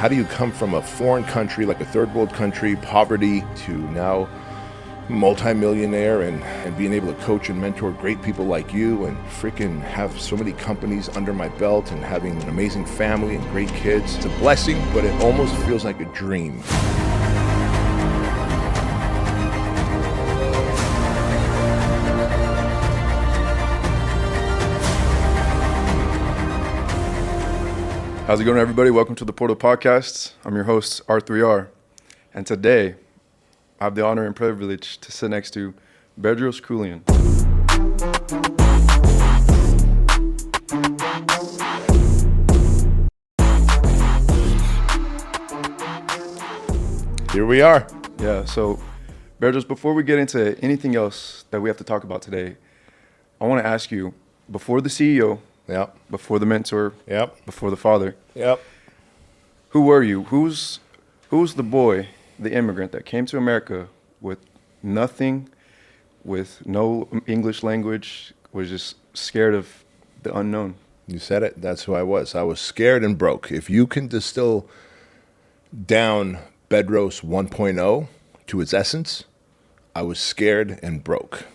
how do you come from a foreign country, like a third world country, poverty, to now multimillionaire and being able to coach and mentor great people like you and freaking have so many companies under my belt and having an amazing family and great kids. It's a blessing, but it almost feels like a dream. How's it going, everybody? Welcome to the Portal Podcast. I'm your host, R3R. And today, I have the honor and privilege to sit next to Bedros Keuilian. Here we are. Yeah, so Bedros, before we get into anything else that we have to talk about today, I want to ask you, before the CEO, Yep. before the mentor, Yep. before the father, Yep. who were you? Who's the boy, the immigrant that came to America with nothing, with no English language, was just scared of the unknown? You said it. That's who I was. I was scared and broke. If you can distill down Bedros 1.0 to its essence, I was scared and broke.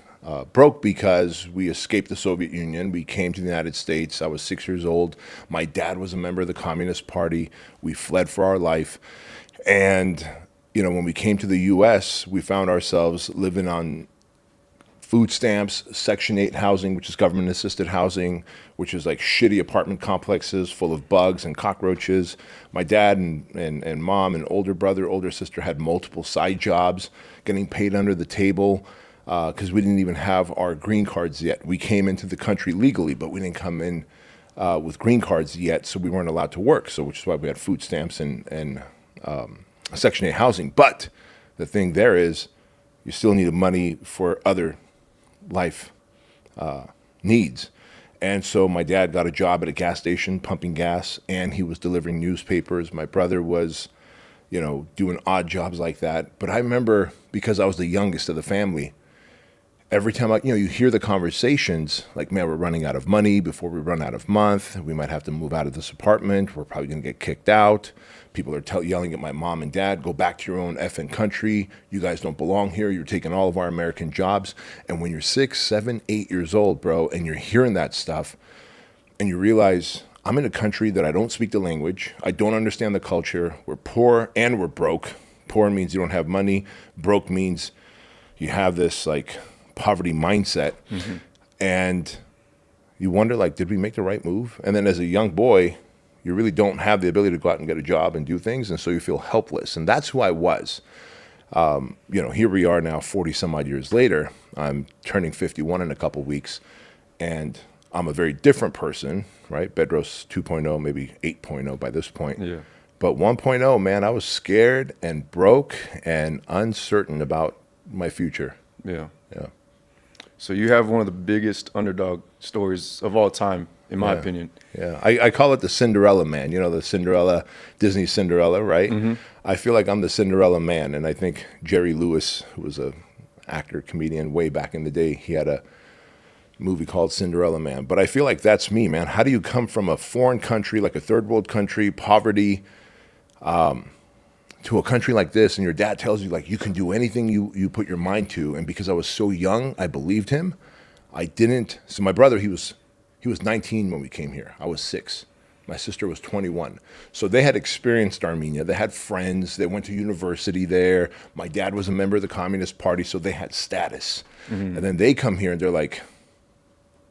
Broke because we escaped the Soviet Union. We came to the United States. I was 6 years old. My dad was a member of the Communist Party. We fled for our life. And, you know, when we came to the U.S., we found ourselves living on food stamps, Section 8 housing, which is government-assisted housing, which is like shitty apartment complexes full of bugs and cockroaches. My dad and mom and older brother, older sister had multiple side jobs, getting paid under the table, because we didn't even have our green cards yet. We came into the country legally, but we didn't come in with green cards yet, so we weren't allowed to work. So, which is why we had food stamps and Section 8 housing. But the thing there is, you still needed money for other life needs. And so my dad got a job at a gas station pumping gas, and he was delivering newspapers. My brother was, you know, doing odd jobs like that. But I remember, because I was the youngest of the family, every time you hear the conversations, like, man, we're running out of money before we run out of month. We might have to move out of this apartment. We're probably going to get kicked out. People are yelling at my mom and dad, go back to your own effing country. You guys don't belong here. You're taking all of our American jobs. And when you're 6, 7, 8 years old, bro, and you're hearing that stuff, and you realize, I'm in a country that I don't speak the language. I don't understand the culture. We're poor and we're broke. Poor means you don't have money. Broke means you have this, like, poverty mindset. Mm-hmm. And you wonder, like, did we make the right move? And then as a young boy, you really don't have the ability to go out and get a job and do things, and so you feel helpless. And that's who I was. Here we are now, 40 some odd years later. I'm turning 51 in a couple weeks, and I'm a very different person, right? Bedros 2.0, maybe 8.0 by this point. Yeah. But 1.0, man, I was scared and broke and uncertain about my future. Yeah. Yeah. So you have one of the biggest underdog stories of all time, in my opinion. Yeah, I call it the Cinderella man. You know, the Cinderella, Disney Cinderella, right? Mm-hmm. I feel like I'm the Cinderella man, and I think Jerry Lewis, who was a actor, comedian way back in the day, he had a movie called Cinderella Man. But I feel like that's me, man. How do you come from a foreign country, like a third world country, poverty, to a country like this, and your dad tells you, like, you can do anything you put your mind to. And because I was so young, I believed him. I didn't. So my brother, he was 19 when we came here. I was 6. My sister was 21. So they had experienced Armenia. They had friends. They went to university there. My dad was a member of the Communist Party, so they had status. Mm-hmm. And then they come here and they're like,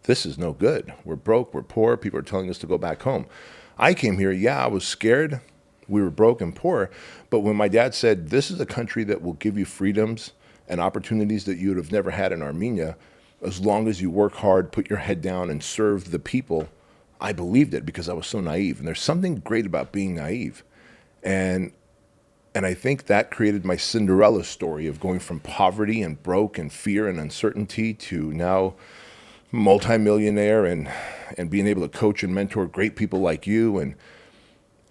this is no good. We're broke. We're poor. People are telling us to go back home. I came here. Yeah, I was scared. We were broke and poor. But when my dad said, this is a country that will give you freedoms and opportunities that you would have never had in Armenia, as long as you work hard, put your head down, and serve the people, I believed it because I was so naive. And there's something great about being naive. And I think that created my Cinderella story of going from poverty and broke and fear and uncertainty to now multimillionaire and being able to coach and mentor great people like you and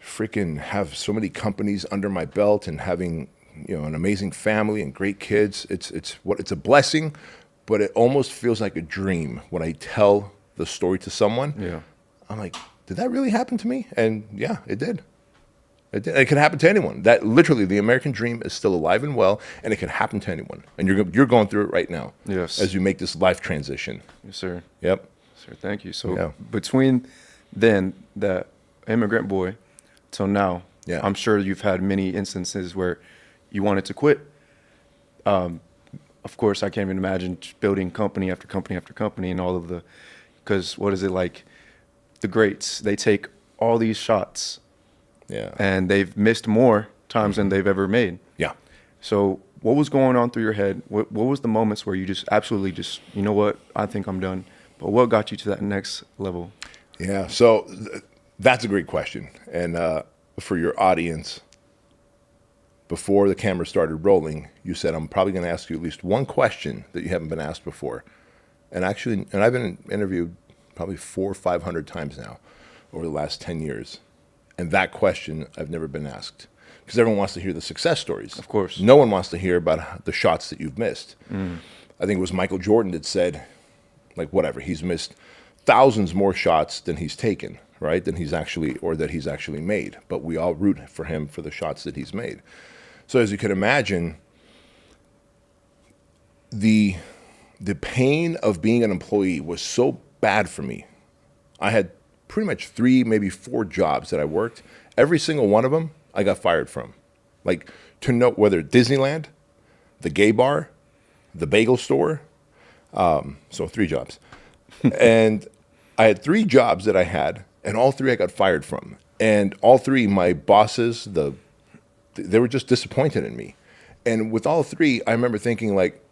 freaking have so many companies under my belt and having, an amazing family and great kids. It's a blessing, but it almost feels like a dream when I tell the story to someone. Yeah. I'm like, did that really happen to me? And yeah, it did. It can happen to anyone. That literally, the American dream is still alive and well, and it can happen to anyone. And you're going through it right now. Yes. As you make this life transition. Yes, sir. Yep. Sir, thank you. So Yeah. between then that immigrant boy till now, Yeah. I'm sure you've had many instances where you wanted to quit. Of course, I can't even imagine building company after company after company and all of the, because what is it like? The greats, they take all these shots Yeah. and they've missed more times than they've ever made. Yeah. So what was going on through your head? What was the moments where you just absolutely just, you know what, I think I'm done. But what got you to that next level? Yeah. So that's a great question. And for your audience, before the camera started rolling, you said, I'm probably going to ask you at least one question that you haven't been asked before. And actually, and I've been interviewed probably 400 or 500 times now over the last 10 years. And that question I've never been asked, because everyone wants to hear the success stories. Of course. No one wants to hear about the shots that you've missed. I think it was Michael Jordan that said, like, whatever, he's missed thousands more shots than he's taken, right? Than he's actually, or that he's actually made. But we all root for him for the shots that he's made. So as you can imagine, the pain of being an employee was so bad for me. I had pretty much 3, maybe 4 jobs that I worked. Every single one of them, I got fired from. Like, to know whether Disneyland, the gay bar, the bagel store. So 3 jobs. And I had 3 jobs that I had, and all 3 I got fired from. And all 3, my bosses, they were just disappointed in me. And with all 3, I remember thinking, like,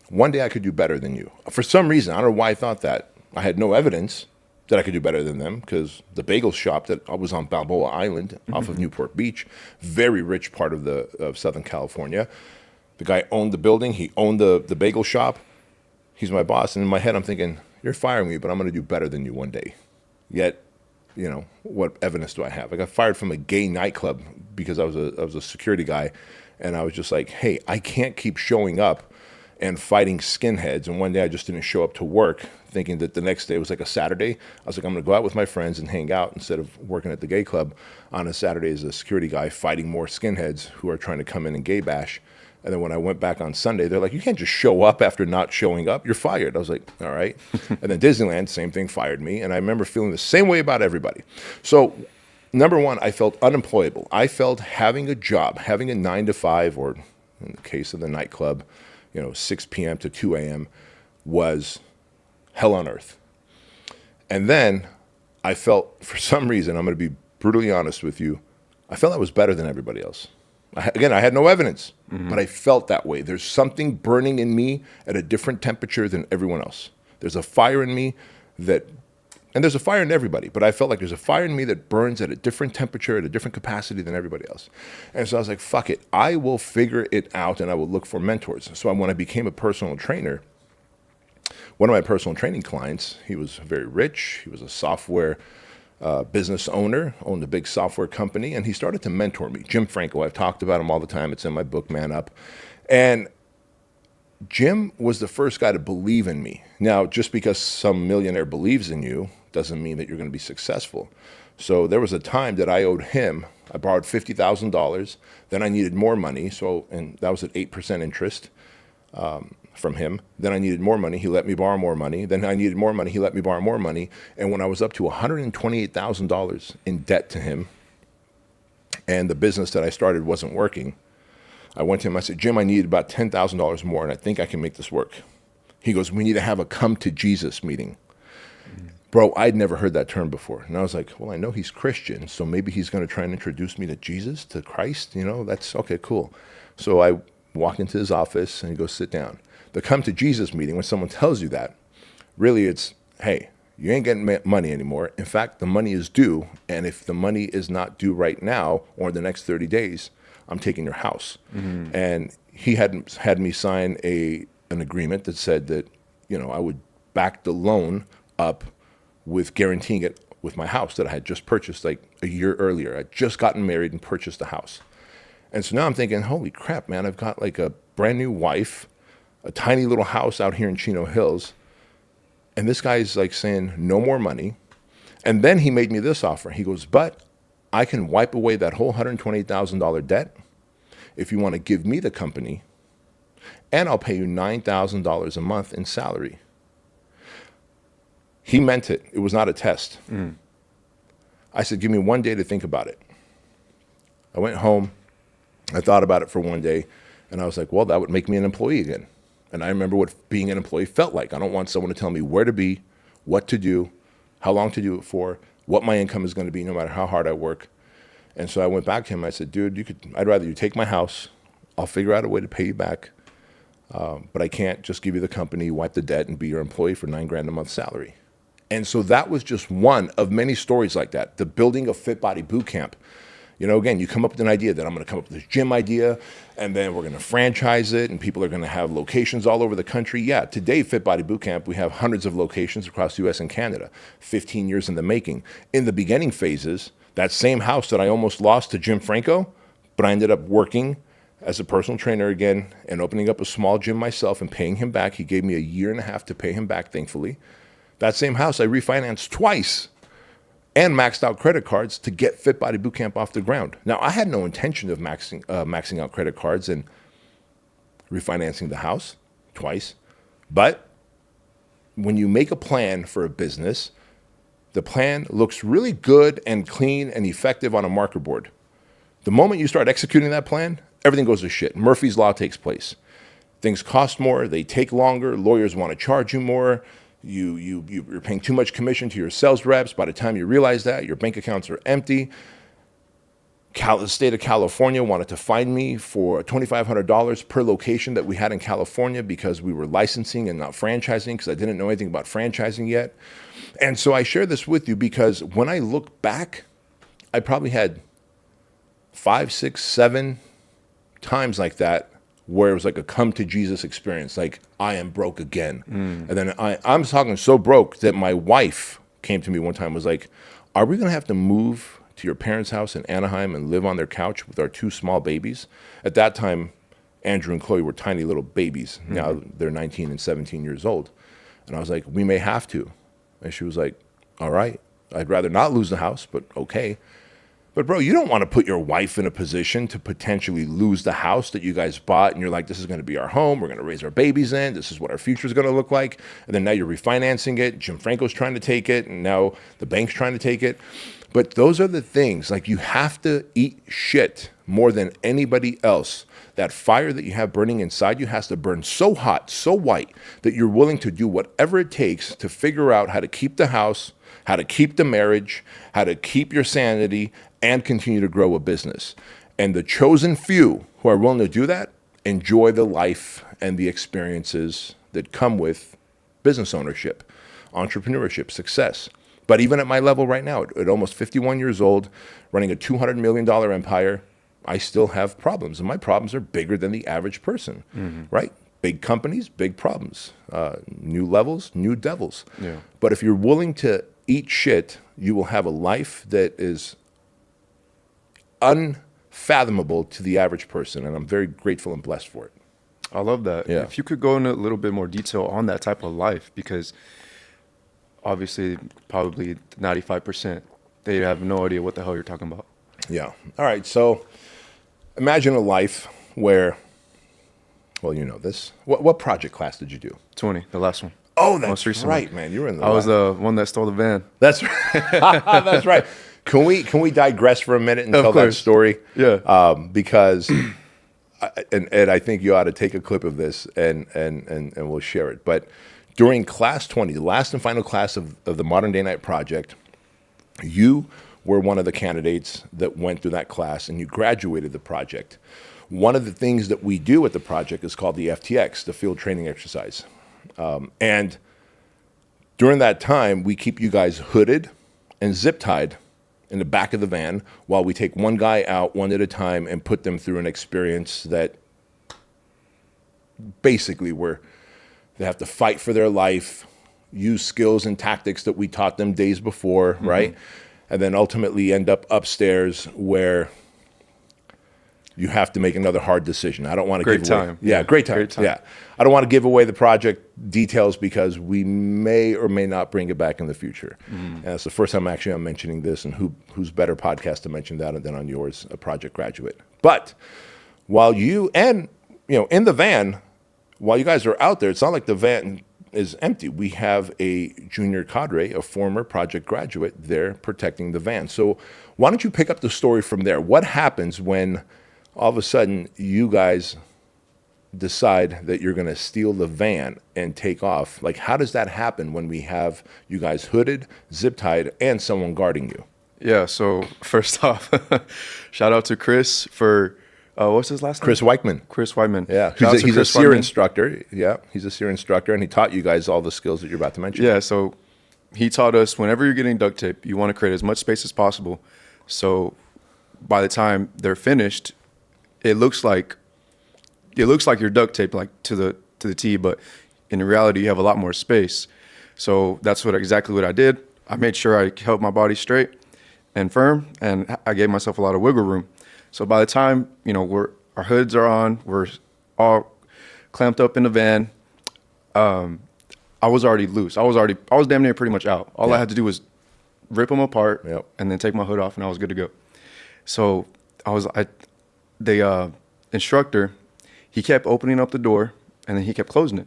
one day I could do better than you. For some reason, I don't know why I thought that. I had no evidence that I could do better than them, because the bagel shop that I was on Balboa Island off of Newport Beach, very rich part of Southern California. The guy owned the building. He owned the bagel shop. He's my boss. And in my head, I'm thinking, you're firing me, but I'm going to do better than you one day. Yet, you know, what evidence do I have? I got fired from a gay nightclub because I was a security guy. And I was just like, hey, I can't keep showing up and fighting skinheads. And one day I just didn't show up to work, thinking that the next day was like a Saturday. I was like, I'm going to go out with my friends and hang out instead of working at the gay club on a Saturday as a security guy fighting more skinheads who are trying to come in and gay bash. And then when I went back on Sunday, they're like, you can't just show up after not showing up. You're fired. I was like, all right. And then Disneyland, same thing, fired me. And I remember feeling the same way about everybody. So number one, I felt unemployable. I felt having a job, having a 9 to 5, or in the case of the nightclub, 6 p.m. to 2 a.m. was hell on earth. And then I felt, for some reason, I'm going to be brutally honest with you, I felt I was better than everybody else. Again, I had no evidence, but I felt that way. There's something burning in me at a different temperature than everyone else. There's a fire in me and there's a fire in everybody, but I felt like there's a fire in me that burns at a different temperature, at a different capacity than everybody else. And so I was like, fuck it. I will figure it out, and I will look for mentors. So when I became a personal trainer, one of my personal training clients, he was very rich. He was a software business owner, owned a big software company, and he started to mentor me. Jim Franco, I've talked about him all the time. It's in my book, Man Up. And Jim was the first guy to believe in me. Now, just because some millionaire believes in you doesn't mean that you're going to be successful. So there was a time that I owed him. I borrowed $50,000. Then I needed more money. And that was at 8% interest from him. Then I needed more money. He let me borrow more money. Then I needed more money. He let me borrow more money. And when I was up to $128,000 in debt to him, and the business that I started wasn't working, I went to him. I said, Jim, I need about $10,000 more, and I think I can make this work. He goes, we need to have a come to Jesus meeting. Bro, I'd never heard that term before. And I was like, well, I know he's Christian, so maybe he's going to try and introduce me to Jesus, to Christ. That's okay, cool. So I walk into his office, and he goes, sit down. The come to Jesus meeting, when someone tells you that, really it's, hey, you ain't getting money anymore. In fact, the money is due, and if the money is not due right now or the next 30 days, I'm taking your house. Mm-hmm. And he had me sign an agreement that said that, I would back the loan up with guaranteeing it with my house that I had just purchased like a year earlier. I'd just gotten married and purchased a house. And so now I'm thinking, holy crap, man, I've got like a brand new wife, a tiny little house out here in Chino Hills. And this guy's like saying, no more money. And then he made me this offer. He goes, but I can wipe away that whole $128,000 debt if you want to give me the company, and I'll pay you $9,000 a month in salary. He meant it. It was not a test. I said, give me 1 day to think about it. I went home. I thought about it for 1 day, and I was like, well, that would make me an employee again. And I remember what being an employee felt like. I don't want someone to tell me where to be, what to do, how long to do it for, what my income is going to be, no matter how hard I work. And so I went back to him. I said, dude, I'd rather you take my house. I'll figure out a way to pay you back. But I can't just give you the company, wipe the debt, and be your employee for $9,000 a month salary. And so that was just one of many stories like that. The building of Fit Body Boot Camp. You know, again, you come up with an idea that I'm going to come up with this gym idea, and then we're going to franchise it, and people are going to have locations all over the country. Yeah, today, Fit Body Boot Camp, we have hundreds of locations across the U.S. and Canada, 15 years in the making. In the beginning phases, that same house that I almost lost to Jim Franco, but I ended up working as a personal trainer again and opening up a small gym myself and paying him back. He gave me 1.5 years to pay him back, thankfully. That same house I refinanced twice and maxed out credit cards to get Fit Body Boot Camp off the ground. Now, I had no intention of maxing out credit cards and refinancing the house twice. But when you make a plan for a business, the plan looks really good and clean and effective on a marker board. The moment you start executing that plan, everything goes to shit. Murphy's Law takes place. Things cost more. They take longer. Lawyers want to charge you more. You're paying too much commission to your sales reps. By the time you realize that, your bank accounts are empty. The state of California wanted to fine me for $2,500 per location that we had in California because we were licensing and not franchising because I didn't know anything about franchising yet. And so I share this with you because when I look back, I probably had 5, 6, 7 times like that where it was like a come to Jesus experience, like I am broke again. And then I'm talking so broke that my wife came to me one time and was like, are we gonna have to move to your parents' house in Anaheim and live on their couch with our 2 small babies? At that time, Andrew and Chloe were tiny little babies. Now they're 19 and 17 years old. And I was like, we may have to. And she was like, all right, I'd rather not lose the house, but okay. But bro, you don't want to put your wife in a position to potentially lose the house that you guys bought, and you're like, this is going to be our home, we're going to raise our babies in, this is what our future is going to look like, and then now you're refinancing it, Jim Franco's trying to take it, and now the bank's trying to take it. But those are the things, like you have to eat shit more than anybody else. That fire that you have burning inside you has to burn so hot, so white, that you're willing to do whatever it takes to figure out how to keep the house, how to keep the marriage, how to keep your sanity, and continue to grow a business. And the chosen few who are willing to do that enjoy the life and the experiences that come with business ownership, entrepreneurship, success. But even at my level right now, at almost 51 years old, running a $200 million empire, I still have problems. And my problems are bigger than the average person, right? Big companies, big problems. New levels, new devils. Yeah. But if you're willing to eat shit, you will have a life that is unfathomable to the average person, and I'm very grateful and blessed for it. I love that. Yeah. If you could go into a little bit more detail on that type of life, because obviously probably 95%, they have no idea what the hell you're talking about. Yeah. All right. So imagine a life where, well, you know this. What project class did you do? 20, the last one. Oh, Most that's recent right, one. man. You were in the I was the one that stole the van. That's right. That's right. Can we digress for a minute and tell that course. story? Yeah. Because, and Ed, I think you ought to take a clip of this and we'll share it. But during class 20, the last and final class of the Modern Day Night Project, you were one of the candidates that went through that class and you graduated the project. One of the things that we do at the project is called the FTX, the field training exercise. And during that time, we keep you guys hooded and zip tied in the back of the van while we take one guy out one at a time and put them through an experience that basically where they have to fight for their life, use skills and tactics that we taught them days before, right? And then ultimately end up upstairs where you have to make another hard decision. I don't want to Great give away. time. Yeah, great time. Great time. Yeah. I don't want to give away the project details because we may or may not bring it back in the future. And it's the first time actually I'm mentioning this, and who's better podcast to mention that than on yours, a Project Graduate. But while you, and in the van, while you guys are out there, it's not like the van is empty. We have a junior cadre, a former Project Graduate there protecting the van. So why don't you pick up the story from there? What happens when all of a sudden you guys decide that you're going to steal the van and take off? Like, how does that happen when we have you guys hooded, zip tied, and someone guarding you? Yeah, so first off, shout out to Chris for, what's his last name? Chris Weichman. Chris Weichman. Yeah, Shout out to he's a Chris SEER Weichman. instructor. Yeah, he's a SEER instructor, and he taught you guys all the skills that you're about to mention. Yeah, so he taught us whenever you're getting duct tape, you want to create as much space as possible. So by the time they're finished, it looks like you're duct taped like to the T, but in reality you have a lot more space. So that's exactly what I did. I made sure I held my body straight and firm, and I gave myself a lot of wiggle room. So by the time our hoods are on, we're all clamped up in the van. I was already loose. I was damn near pretty much out. All I had to do was rip them apart, Yep. and then take my hood off, and I was good to go. So the instructor, he kept opening up the door, and then he kept closing it.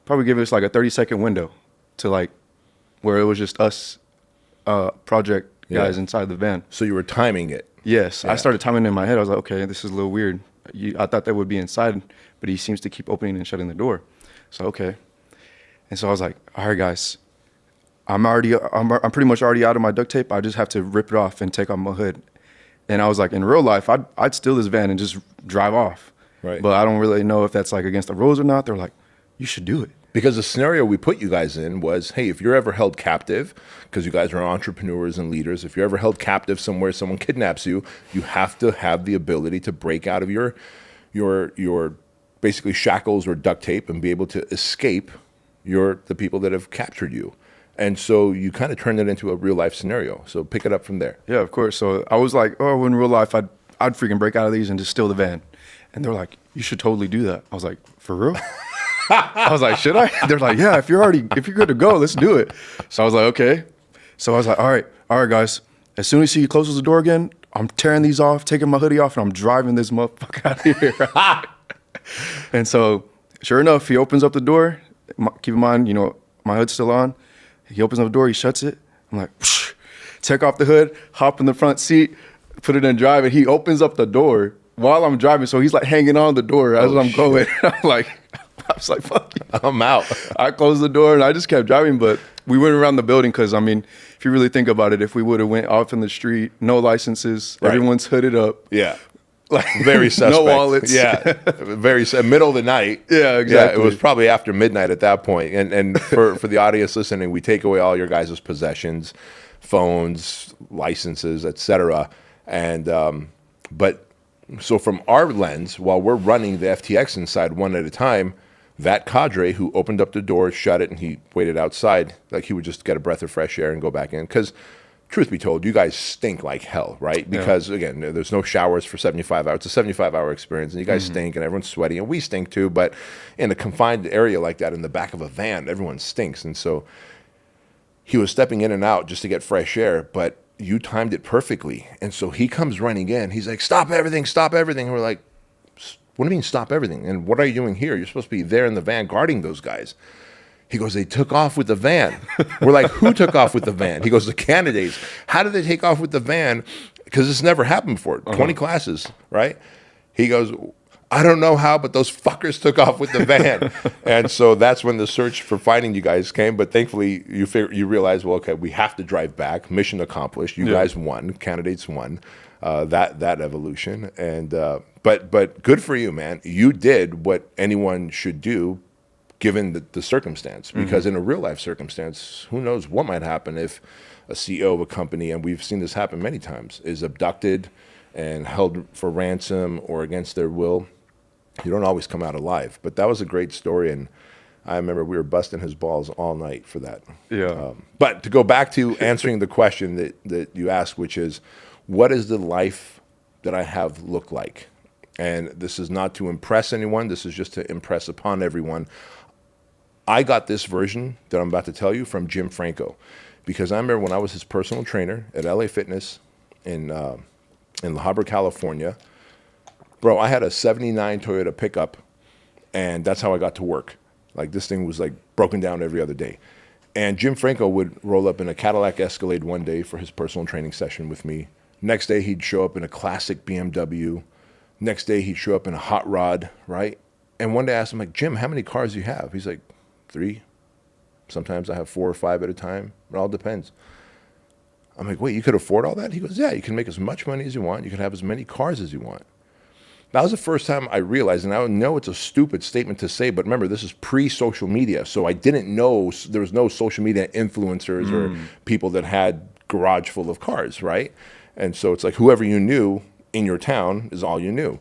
Probably giving us like a 30-second window to like where it was just us project guys inside the van. So you were timing it. Yes, Yeah. I started timing in my head. I was like, okay, this is a little weird. I thought that would be inside, but he seems to keep opening and shutting the door. So okay, and so I was like, all right, guys, I'm pretty much already out of my duct tape. I just have to rip it off and take off my hood. And I was like, in real life, I'd steal this van and just drive off. Right. But I don't really know if that's like against the rules or not. They're like, you should do it. Because the scenario we put you guys in was, hey, if you're ever held captive, because you guys are entrepreneurs and leaders, if you're ever held captive somewhere, someone kidnaps you, you have to have the ability to break out of your basically shackles or duct tape and be able to escape the people that have captured you. And so you kind of turned it into a real life scenario. So pick it up from there. Yeah, of course. So I was like, oh, in real life, I'd freaking break out of these and just steal the van. And they're like, you should totally do that. I was like, for real? I was like, should I? They're like, yeah, if you're good to go, let's do it. So I was like, okay. So I was like, all right, guys. As soon as he closes the door again, I'm tearing these off, taking my hoodie off, and I'm driving this motherfucker out of here. And so, sure enough, he opens up the door. Keep in mind, my hood's still on. He opens up the door, he shuts it. I'm like, whoosh, take off the hood, hop in the front seat, put it in drive, and he opens up the door while I'm driving. So he's like hanging on the door as I'm going. I was like, fuck you. I'm out. I closed the door and I just kept driving, but we went around the building because, I mean, if you really think about it, if we would have went off in the street, no licenses, Right. everyone's hooded up. Yeah. Like Very suspect. No wallets. Yeah. Middle of the night. Yeah, exactly. Yeah, it was probably after midnight at that point. And for the audience listening, we take away all your guys' possessions, phones, licenses, etc. And but so from our lens, while we're running the FTX inside one at a time, that cadre who opened up the door, shut it, and he waited outside, like he would just get a breath of fresh air and go back in. Because truth be told, you guys stink like hell, right? Because, again, there's no showers for 75 hours. It's a 75-hour experience, and you guys stink, and everyone's sweaty, and we stink too. But in a confined area like that, in the back of a van, everyone stinks. And so he was stepping in and out just to get fresh air, but you timed it perfectly. And so he comes running in. He's like, stop everything, stop everything. And we're like, what do you mean stop everything? And what are you doing here? You're supposed to be there in the van guarding those guys. He goes, they took off with the van. We're like, who took off with the van? He goes, the candidates. How did they take off with the van? Because this never happened before. 20 classes, right? He goes, I don't know how, but those fuckers took off with the van. And so that's when the search for finding you guys came. But thankfully, you realize, well, okay, we have to drive back. Mission accomplished. You guys won. Candidates won that evolution. And but good for you, man. You did what anyone should do, given the circumstance. Because in a real life circumstance, who knows what might happen if a CEO of a company, and we've seen this happen many times, is abducted and held for ransom or against their will. You don't always come out alive. But that was a great story, and I remember we were busting his balls all night for that. Yeah. But to go back to answering the question that you asked, which is, what does the life that I have look like? And this is not to impress anyone. This is just to impress upon everyone. I got this version that I'm about to tell you from Jim Franco, because I remember when I was his personal trainer at LA Fitness in La Habra, California. Bro, I had a 79 Toyota pickup, and that's how I got to work. Like, this thing was like broken down every other day. And Jim Franco would roll up in a Cadillac Escalade one day for his personal training session with me. Next day, he'd show up in a classic BMW. Next day, he'd show up in a hot rod, right? And one day I asked him, like, Jim, how many cars do you have? He's like, 3. Sometimes I have 4 or 5 at a time. It all depends. I'm like, wait, you could afford all that? He goes, yeah, you can make as much money as you want. You can have as many cars as you want. That was the first time I realized, and I know it's a stupid statement to say, but remember, this is pre-social media, so I didn't know there was no social media influencers or people that had garage full of cars, right? And so it's like whoever you knew in your town is all you knew.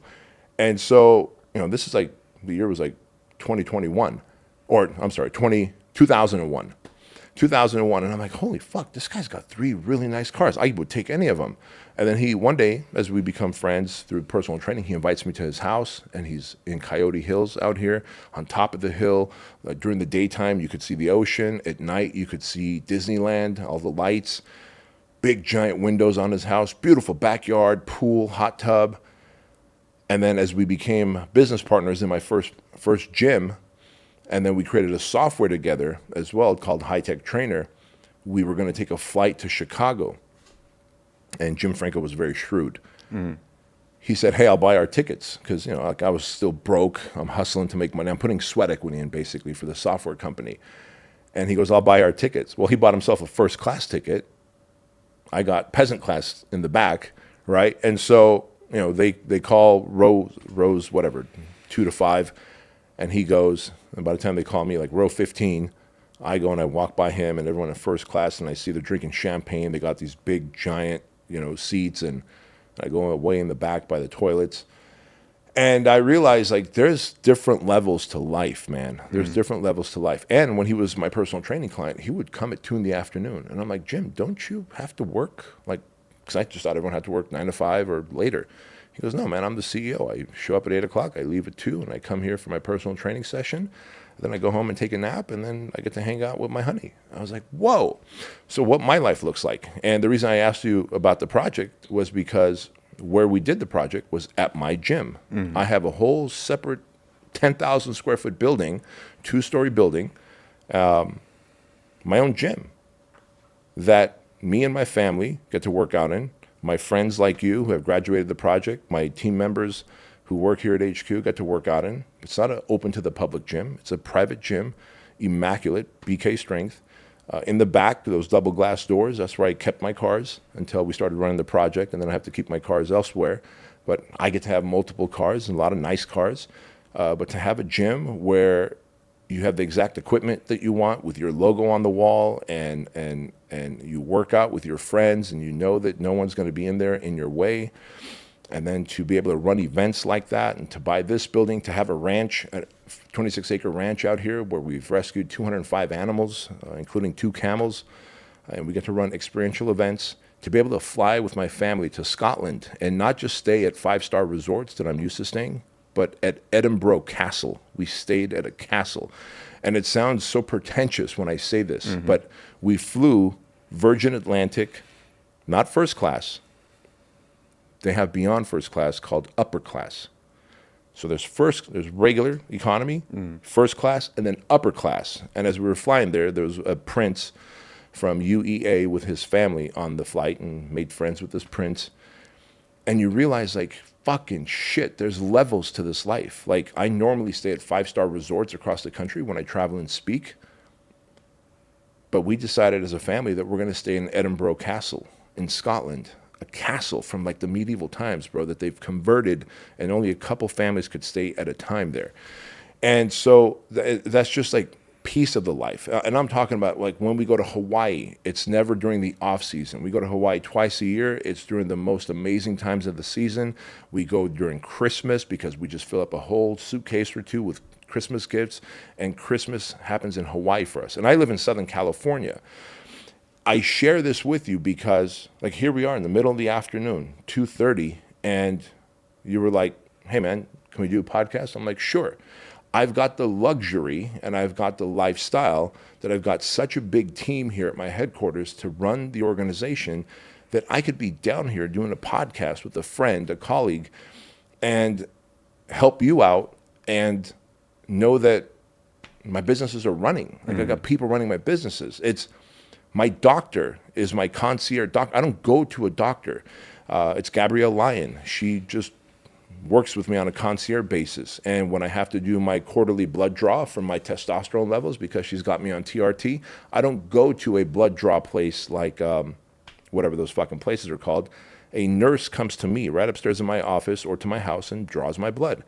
And so, this is like, the year was like 2021, or I'm sorry, 2001. 2001, and I'm like, holy fuck, this guy's got 3 really nice cars. I would take any of them. And then one day, as we become friends through personal training, he invites me to his house, and he's in Coyote Hills out here on top of the hill. During the daytime, you could see the ocean. At night, you could see Disneyland, all the lights, big giant windows on his house, beautiful backyard, pool, hot tub. And then as we became business partners in my first gym, and then we created a software together as well called High Tech Trainer, we were going to take a flight to Chicago. And Jim Franco was very shrewd. He said, hey, I'll buy our tickets. Because, like, I was still broke. I'm hustling to make money. I'm putting sweat equity in, basically, for the software company. And he goes, I'll buy our tickets. Well, he bought himself a first class ticket. I got peasant class in the back, right? And so, they call rows, whatever, 2 to 5. And he goes, and by the time they call me, like row 15, I go and I walk by him and everyone in first class, and I see they're drinking champagne. They got these big, giant, seats, and I go away in the back by the toilets. And I realized, like, there's different levels to life, man. There's different levels to life. And when he was my personal training client, he would come at 2 in the afternoon. And I'm like, Jim, don't you have to work? Like, because I just thought everyone had to work 9 to 5 or later. He goes, no, man, I'm the CEO. I show up at 8 o'clock, I leave at 2, and I come here for my personal training session. Then I go home and take a nap, and then I get to hang out with my honey. I was like, whoa. So what my life looks like. And the reason I asked you about the project was because where we did the project was at my gym. I have a whole separate 10,000 square foot building, 2-story building, my own gym that me and my family get to work out in. My friends like you who have graduated the project, my team members who work here at HQ get to work out in. It's not an open to the public gym. It's a private gym, immaculate, BK strength. In the back, those double glass doors, that's where I kept my cars until we started running the project, and then I have to keep my cars elsewhere. But I get to have multiple cars, and a lot of nice cars. But to have a gym where you have the exact equipment that you want with your logo on the wall, and you work out with your friends, and you know that no one's going to be in there in your way. And then to be able to run events like that, and to buy this building, to have a ranch, a 26-acre ranch out here where we've rescued 205 animals, including 2 camels, and we get to run experiential events, to be able to fly with my family to Scotland and not just stay at 5-star resorts that I'm used to staying, but at Edinburgh Castle. We stayed at a castle. And it sounds so pretentious when I say this, but we flew Virgin Atlantic, not first class. They have beyond first class called upper class. So there's regular economy, first class, and then upper class. And as we were flying there was a prince from UEA with his family on the flight, and made friends with this prince. And you realize, like, fucking shit, there's levels to this life. Like, I normally stay at 5-star resorts across the country when I travel and speak. But we decided as a family that we're going to stay in Edinburgh Castle in Scotland. A castle from like the medieval times, bro, that they've converted, and only a couple families could stay at a time there. And so that's just like piece of the life. And I'm talking about, like, when we go to Hawaii, it's never during the off season. We go to Hawaii twice a year. It's during the most amazing times of the season. We go during Christmas because we just fill up a whole suitcase or 2 with Christmas gifts, and Christmas happens in Hawaii for us. And I live in Southern California. I share this with you because, like, here we are in the middle of the afternoon, 2:30, and you were like, hey man, can we do a podcast? I'm like, sure. I've got the luxury and I've got the lifestyle that I've got such a big team here at my headquarters to run the organization that I could be down here doing a podcast with a friend, a colleague, and help you out and know that my businesses are running. Like I got people running my businesses. It's my doctor is my concierge doc. I don't go to a doctor. It's Gabrielle Lyon. She just works with me on a concierge basis. And when I have to do my quarterly blood draw for my testosterone levels because she's got me on TRT, I don't go to a blood draw place like whatever those fucking places are called. A nurse comes to me right upstairs in my office or to my house and draws my blood.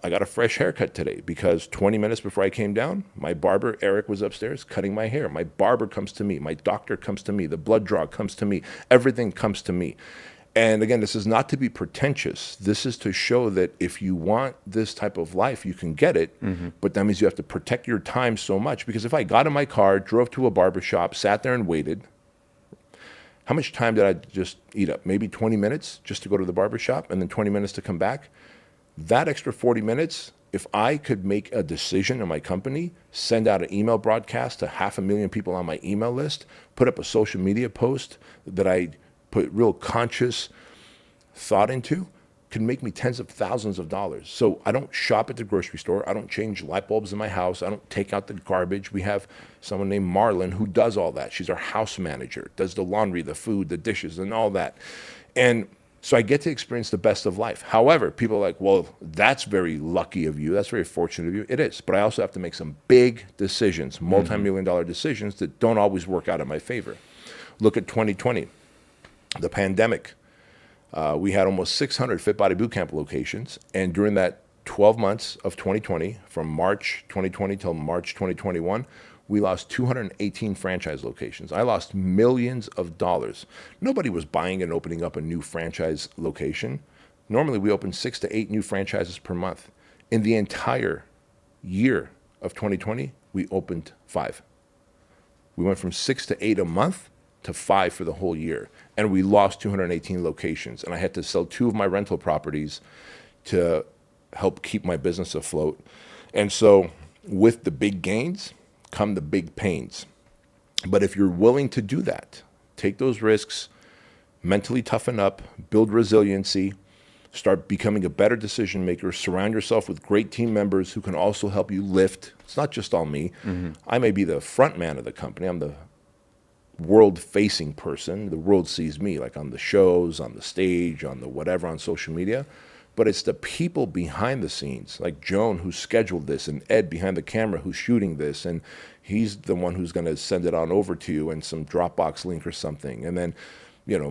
I got a fresh haircut today because 20 minutes before I came down, my barber, Eric, was upstairs cutting my hair. My barber comes to me. My doctor comes to me. The blood draw comes to me. Everything comes to me. And again, this is not to be pretentious. This is to show that if you want this type of life, you can get it. But that means you have to protect your time so much. Because if I got in my car, drove to a barber shop, sat there and waited, how much time did I just eat up? Maybe 20 minutes just to go to the barber shop and then 20 minutes to come back? That extra 40 minutes, if I could make a decision in my company, send out an email broadcast to 500,000 people on my email list, put up a social media post that I put real conscious thought into, can make me tens of thousands of dollars. So I don't shop at the grocery store. I don't change light bulbs in my house. I don't take out the garbage. We have someone named Marlon who does all that. She's our house manager, does the laundry, the food, the dishes, and all that. And so I get to experience the best of life. However, people are like, well, that's very lucky of you. That's very fortunate of you. It is. But I also have to make some big decisions, multi-million-dollar decisions that don't always work out in my favor. Look at 2020, the pandemic. We had almost 600 Fit Body Bootcamp locations. And during that 12 months of 2020, from March 2020 till March 2021, we lost 218 franchise locations. I lost millions of dollars. Nobody was buying and opening up a new franchise location. Normally, we open 6 to 8 new franchises per month. In the entire year of 2020, we opened 5. We went from 6 to 8 a month to 5 for the whole year. And we lost 218 locations. And I had to sell 2 of my rental properties to help keep my business afloat. And so with the big gains come the big pains. But if you're willing to do that, take those risks, mentally toughen up, build resiliency, start becoming a better decision maker, surround yourself with great team members who can also help you lift. It's not just all me. I may be the front man of the company. I'm the world-facing person. The world sees me, like on the shows, on the stage, on the whatever, on social media. But it's the people behind the scenes, like Joan, who scheduled this, and Ed behind the camera, who's shooting this, and he's the one who's going to send it on over to you in some Dropbox link or something. And then, you know,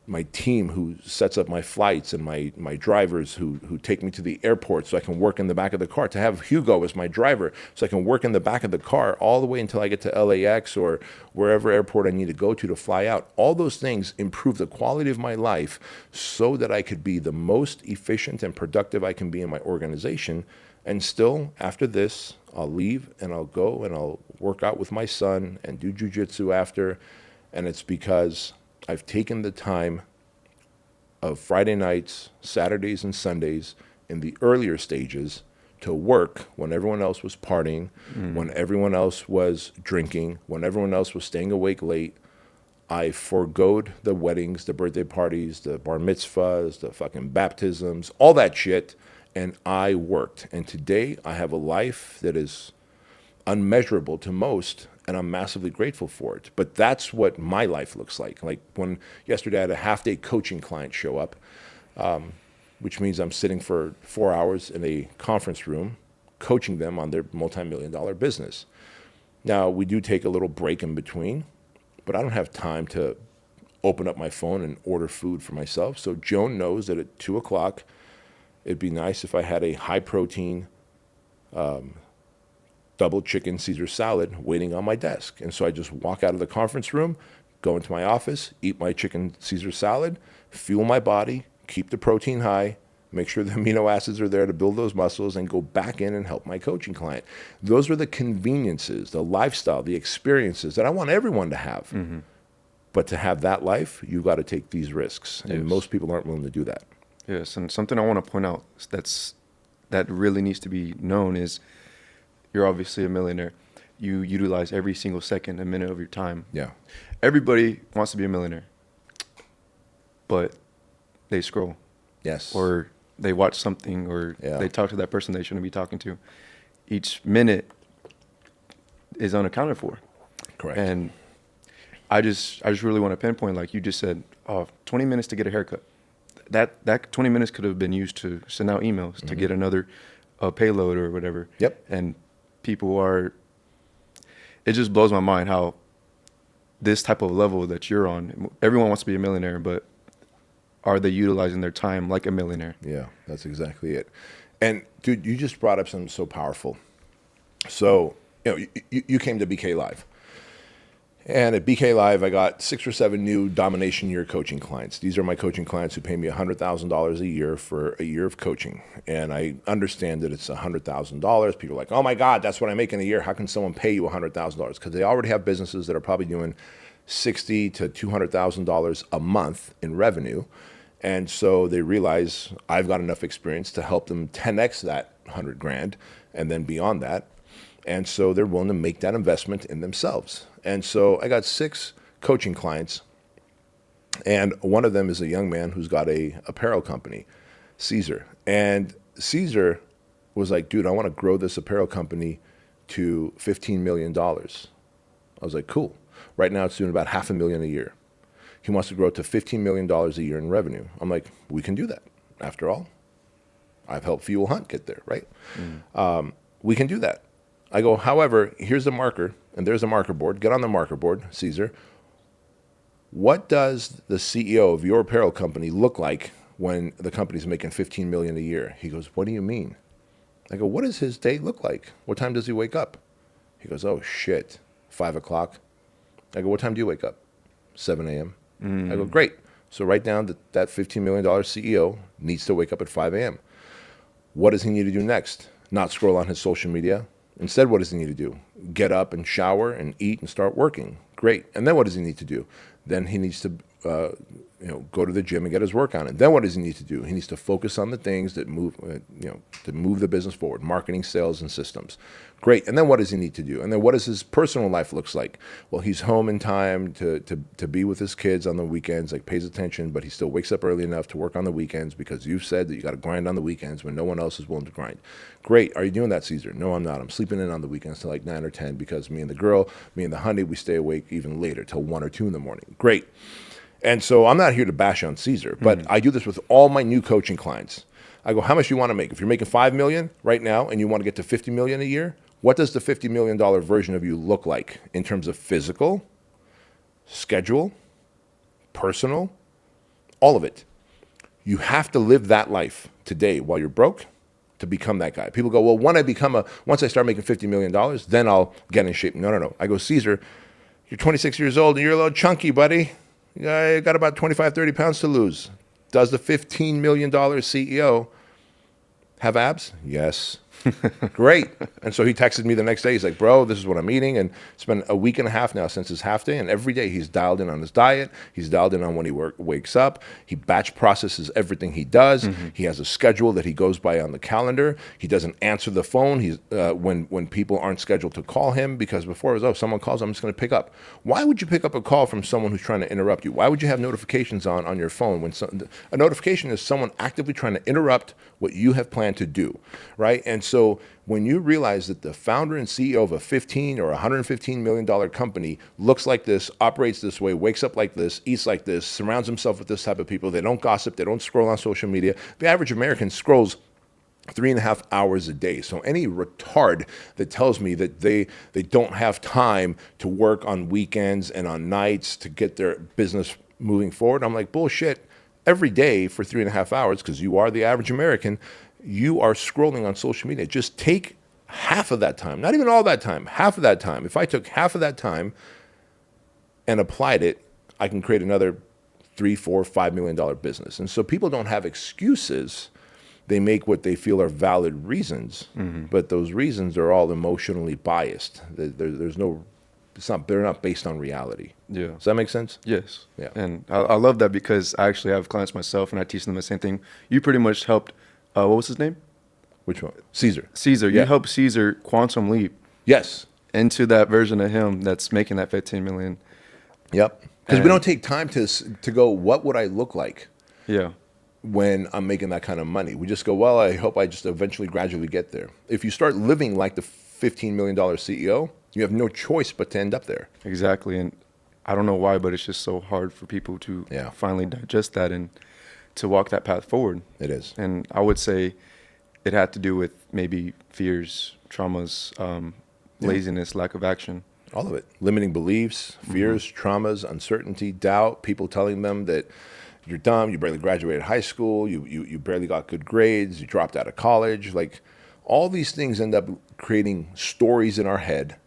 my team who sets up my flights and my drivers who take me to the airport so I can work in the back of the car, to have Hugo as my driver so I can work in the back of the car all the way until I get to LAX or wherever airport I need to go to fly out. All those things improve the quality of my life so that I could be the most efficient and productive I can be in my organization. And still, after this, I'll leave and I'll go and I'll work out with my son and do jujitsu after. And it's because I've taken the time of Friday nights, Saturdays, and Sundays in the earlier stages to work when everyone else was partying, when everyone else was drinking, when everyone else was staying awake late. I forgoed the weddings, the birthday parties, the bar mitzvahs, the fucking baptisms, all that shit, and I worked. And today I have a life that is unmeasurable to most, and I'm massively grateful for it. But that's what my life looks like. Like when yesterday I had a half-day coaching client show up, which means I'm sitting for 4 hours in a conference room coaching them on their multi-million-dollar business. Now, we do take a little break in between, but I don't have time to open up my phone and order food for myself. So Joan knows that at 2 o'clock, it'd be nice if I had a high-protein double chicken Caesar salad waiting on my desk. And so I just walk out of the conference room, go into my office, eat my chicken Caesar salad, fuel my body, keep the protein high, make sure the amino acids are there to build those muscles, and go back in and help my coaching client. Those are the conveniences, the lifestyle, the experiences that I want everyone to have. But to have that life, you've got to take these risks. And most people aren't willing to do that. Yes, and something I want to point out that really needs to be known is you're obviously a millionaire. You utilize every single second and minute of your time. Yeah. Everybody wants to be a millionaire, but they scroll Yes. or they watch something or Yeah. they talk to that person they shouldn't be talking to. Each minute is unaccounted for. Correct. And I just really want to pinpoint, like you just said, 20 minutes to get a haircut. That 20 minutes could have been used to send out emails, to get another payload or whatever. Yep. And people are, it just blows my mind how this type of level that you're on, everyone wants to be a millionaire, but are they utilizing their time like a millionaire? Yeah, that's exactly it. And dude, you just brought up something so powerful. So, you came to BK Live. And at BK Live, I got 6 or 7 new domination year coaching clients. These are my coaching clients who pay me $100,000 a year for a year of coaching. And I understand that it's $100,000. People are like, oh my God, that's what I make in a year. How can someone pay you $100,000? Because they already have businesses that are probably doing $60,000 to $200,000 a month in revenue. And so they realize I've got enough experience to help them 10x that 100 grand and then beyond that. And so they're willing to make that investment in themselves. And so I got 6 coaching clients, and one of them is a young man who's got a apparel company, Caesar. And Caesar was like, dude, I want to grow this apparel company to $15 million. I was like, cool. Right now it's doing about $500,000 a year. He wants to grow it to $15 million a year in revenue. I'm like, we can do that. After all, I've helped Fuel Hunt get there, right? We can do that. I go, however, here's the marker, and there's a marker board. Get on the marker board, Caesar. What does the CEO of your apparel company look like when the company's making $15 million a year? He goes, what do you mean? I go, what does his day look like? What time does he wake up? He goes, oh, shit, 5 o'clock. I go, what time do you wake up? 7 a.m. I go, great. So write down that $15 million CEO needs to wake up at 5 a.m. What does he need to do next? Not scroll on his social media. Instead, what does he need to do? Get up and shower and eat and start working. Great. And then what does he need to do? Then he needs to go to the gym and get his work on. And then what does he need to do? He needs to focus on the things that move the business forward, marketing, sales, and systems. Great. And then what does he need to do? And then what does his personal life looks like? Well, he's home in time to be with his kids on the weekends, like pays attention, but he still wakes up early enough to work on the weekends because you've said that you got to grind on the weekends when no one else is willing to grind. Great. Are you doing that, Caesar? No, I'm not. I'm sleeping in on the weekends till like 9 or 10 because me and the honey, we stay awake even later till 1 or 2 in the morning. Great. And so I'm not here to bash on Caesar, but I do this with all my new coaching clients. I go, how much do you want to make? If you're making $5 million right now and you want to get to $50 million a year, what does the $50 million version of you look like in terms of physical, schedule, personal, all of it? You have to live that life today while you're broke to become that guy. People go, well, once I start making $50 million, then I'll get in shape. No. I go, Caesar, you're 26 years old and you're a little chunky, buddy. You got about 25, 30 pounds to lose. Does the $15 million CEO have abs? Yes. Great. And so he texted me the next day. He's like, bro, this is what I'm eating. And it's been a week and a half now since his half day. And every day he's dialed in on his diet. He's dialed in on when he wakes up. He batch processes everything he does. He has a schedule that he goes by on the calendar. He doesn't answer the phone when people aren't scheduled to call him, because before it was, someone calls, I'm just going to pick up. Why would you pick up a call from someone who's trying to interrupt you? Why would you have notifications on your phone when a notification is someone actively trying to interrupt what you have planned to do, right? And so when you realize that the founder and CEO of a $15 or $115 million company looks like this, operates this way, wakes up like this, eats like this, surrounds himself with this type of people, they don't gossip, they don't scroll on social media. The average American scrolls 3.5 hours a day. So any retard that tells me that they don't have time to work on weekends and on nights to get their business moving forward, I'm like, bullshit. Every day for 3.5 hours, because you are the average American, you are scrolling on social media. Just take half of that time, not even all that time, half of that time. If I took half of that time and applied it, I can create another $3, $4, $5 million business. And so people don't have excuses. They make what they feel are valid reasons, but those reasons are all emotionally biased. There's no they're not based on reality. Yeah. Does that make sense? Yes. Yeah. And I love that because I actually have clients myself and I teach them the same thing. You pretty much helped, what was his name? Which one? Caesar. Caesar. Yeah. You helped Caesar quantum leap Yes. into that version of him that's making that 15 million. Yep. Because we And- don't take time to go, what would I look like Yeah. when I'm making that kind of money? We just go, well, I hope I just eventually gradually get there. If you start living like the $15 million CEO, you have no choice but to end up there. Exactly. And I don't know why, but it's just so hard for people to Yeah. finally digest that and to walk that path forward. It is. And I would say it had to do with maybe fears, traumas, laziness, lack of action. All of it. Limiting beliefs, fears, traumas, uncertainty, doubt, people telling them that you're dumb, you barely graduated high school, you barely got good grades, you dropped out of college. Like, all these things end up creating stories in our head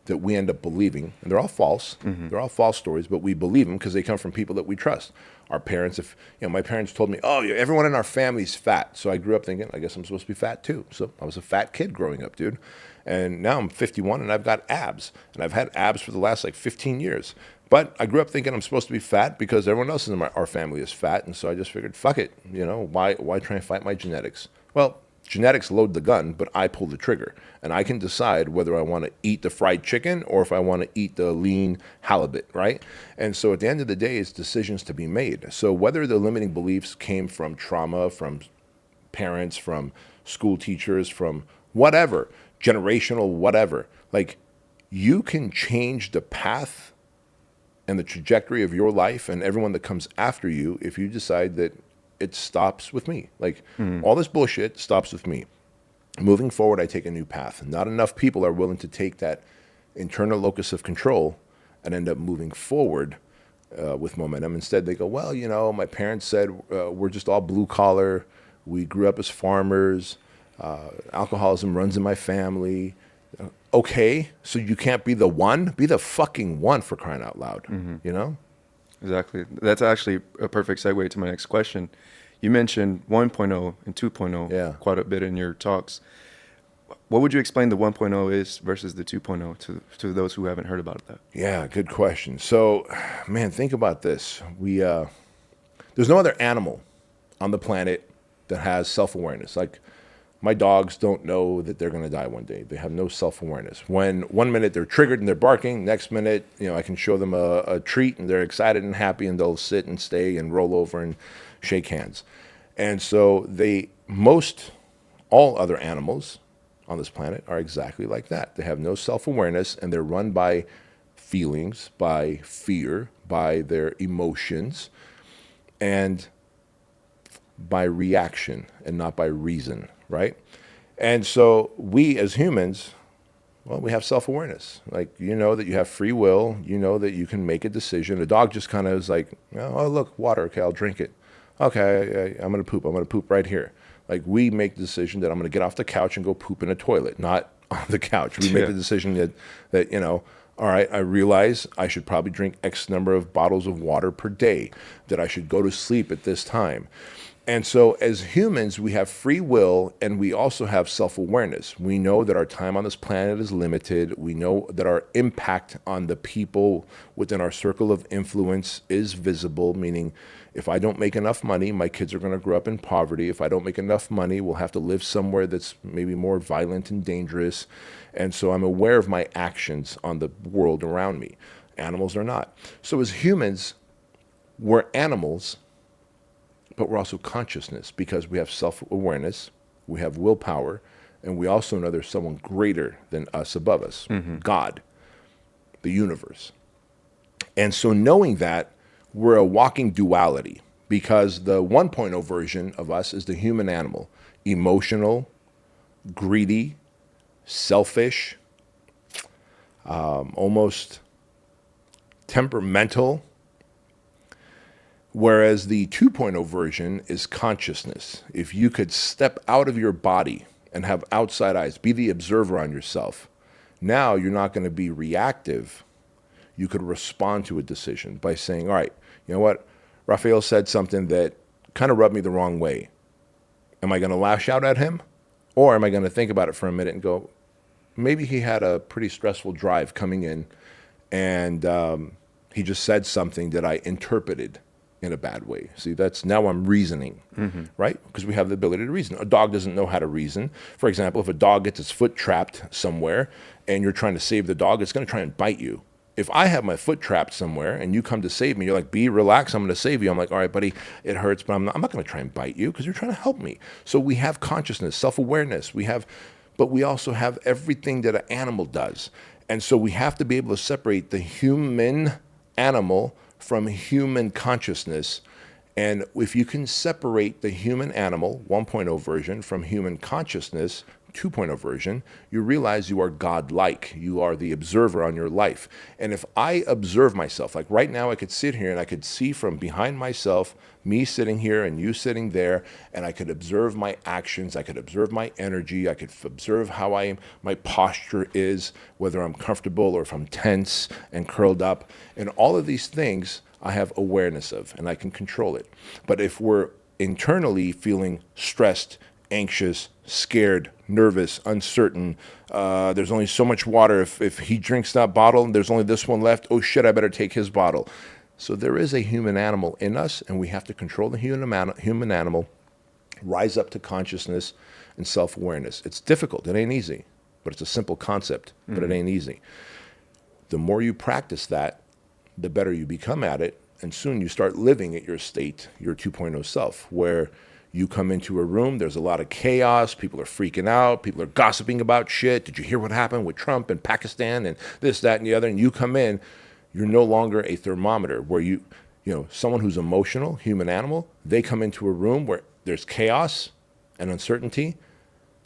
that we end up believing. And they're all false. They're all false stories, but we believe them because they come from people that we trust. Our parents, my parents told me, oh, yeah, everyone in our family's fat. So I grew up thinking, I guess I'm supposed to be fat too. So I was a fat kid growing up, dude. And now I'm 51 and I've got abs. And I've had abs for the last 15 years. But I grew up thinking I'm supposed to be fat because everyone else in our family is fat. And so I just figured, fuck it. Why try and fight my genetics? Well, genetics load the gun, but I pull the trigger. And I can decide whether I want to eat the fried chicken or if I want to eat the lean halibut, right? And so at the end of the day, it's decisions to be made. So whether the limiting beliefs came from trauma, from parents, from school teachers, from whatever, generational whatever, you can change the path and the trajectory of your life and everyone that comes after you if you decide that it stops with me. All this bullshit stops with me. Moving forward, I take a new path. Not enough people are willing to take that internal locus of control and end up moving forward with momentum. Instead, they go, well, my parents said we're just all blue collar. We grew up as farmers. Alcoholism runs in my family. Okay, so you can't be the one? Be the fucking one, for crying out loud, Exactly. That's actually a perfect segue to my next question. You mentioned 1.0 and 2.0 quite a bit in your talks. What would you explain the 1.0 is versus the 2.0 to those who haven't heard about that? Yeah, good question. So, man, think about this. There's no other animal on the planet that has self-awareness. My dogs don't know that they're going to die one day. They have no self-awareness. When 1 minute they're triggered and they're barking, next minute, I can show them a treat and they're excited and happy and they'll sit and stay and roll over and shake hands. And so all other animals on this planet are exactly like that. They have no self-awareness and they're run by feelings, by fear, by their emotions, and by reaction and not by reason, right? And so we as humans, we have self-awareness. That you have free will, that you can make a decision. A dog just kind of is like, oh, look, water, okay, I'll drink it. Okay, I'm going to poop right here. We make the decision that I'm going to get off the couch and go poop in a toilet, not on the couch. We make the decision that all right, I realize I should probably drink X number of bottles of water per day, that I should go to sleep at this time. And so as humans, we have free will and we also have self-awareness. We know that our time on this planet is limited. We know that our impact on the people within our circle of influence is visible, meaning if I don't make enough money, my kids are going to grow up in poverty. If I don't make enough money, we'll have to live somewhere that's maybe more violent and dangerous. And so I'm aware of my actions on the world around me. Animals are not. So as humans, we're animals, but we're also consciousness because we have self-awareness, we have willpower, and we also know there's someone greater than us above us, God, the universe. And so knowing that, we're a walking duality because the 1.0 version of us is the human animal, emotional, greedy, selfish, almost temperamental. Whereas the 2.0 version is consciousness. If you could step out of your body and have outside eyes, be the observer on yourself, now you're not going to be reactive. You could respond to a decision by saying, all right, you know what? Raphael said something that kind of rubbed me the wrong way. Am I going to lash out at him? Or am I going to think about it for a minute and go, maybe he had a pretty stressful drive coming in and he just said something that I interpreted in a bad way. See, that's now I'm reasoning, right? Because we have the ability to reason. A dog doesn't know how to reason. For example, if a dog gets its foot trapped somewhere and you're trying to save the dog, it's going to try and bite you. If I have my foot trapped somewhere and you come to save me, you're like, "B, relax, I'm going to save you." I'm like, "All right, buddy, it hurts, but I'm not going to try and bite you because you're trying to help me." So we have consciousness, self-awareness. But we also have everything that an animal does. And so we have to be able to separate the human animal from human consciousness. And if you can separate the human animal 1.0 version from human consciousness 2.0 version, you realize you are God-like. You are the observer on your life. And if I observe myself, like right now I could sit here and I could see from behind myself, me sitting here and you sitting there, and I could observe my actions, I could observe my energy, I could observe how my posture is, whether I'm comfortable or if I'm tense and curled up. And all of these things I have awareness of and I can control it. But if we're internally feeling stressed, anxious, scared, nervous, uncertain, there's only so much water. If he drinks that bottle and there's only this one left, oh shit, I better take his bottle. So there is a human animal in us, and we have to control the human animal, rise up to consciousness and self-awareness. It's difficult. It ain't easy, but it's a simple concept, but it ain't easy. The more you practice that, the better you become at it, and soon you start living at your state, your 2.0 self, where you come into a room, there's a lot of chaos, people are freaking out, people are gossiping about shit. Did you hear what happened with Trump and Pakistan and this, that, and the other? And you come in, you're no longer a thermometer where someone who's emotional, human animal, they come into a room where there's chaos and uncertainty,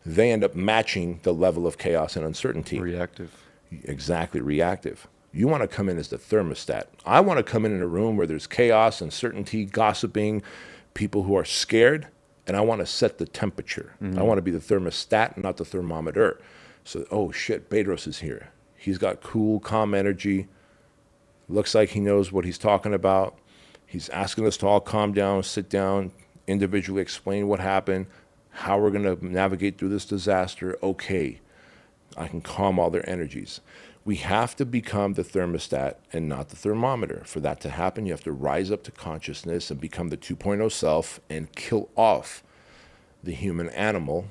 they end up matching the level of chaos and uncertainty. Reactive. Exactly, reactive. You want to come in as the thermostat. I want to come in a room where there's chaos, uncertainty, gossiping, people who are scared, and I want to set the temperature. I want to be the thermostat, not the thermometer. So, oh shit, Bedros is here. He's got cool, calm energy. Looks like he knows what he's talking about. He's asking us to all calm down, sit down, individually explain what happened, how we're going to navigate through this disaster. Okay, I can calm all their energies. We have to become the thermostat and not the thermometer. For that to happen, you have to rise up to consciousness and become the 2.0 self and kill off the human animal.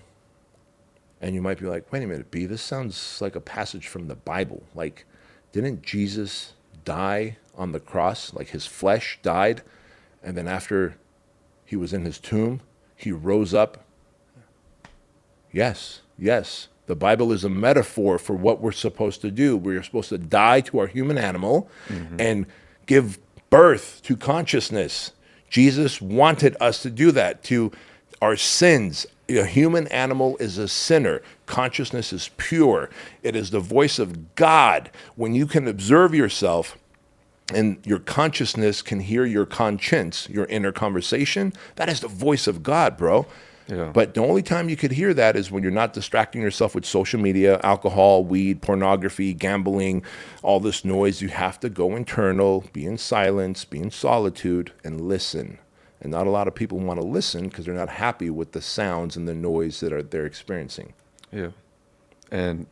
And you might be like, wait a minute, B, this sounds like a passage from the Bible. Like, didn't Jesus die on the cross? Like his flesh died, and then after he was in his tomb, he rose up? Yes. The Bible is a metaphor for what we're supposed to do. We're supposed to die to our human animal and give birth to consciousness. Jesus wanted us to do that, to our sins. A human animal is a sinner. Consciousness is pure. It is the voice of God. When you can observe yourself and your consciousness can hear your conscience, your inner conversation, that is the voice of God, bro. Yeah. But the only time you could hear that is when you're not distracting yourself with social media, alcohol, weed, pornography, gambling, all this noise. You have to go internal, be in silence, be in solitude, and listen. And not a lot of people want to listen because they're not happy with the sounds and the noise that they're experiencing. Yeah. And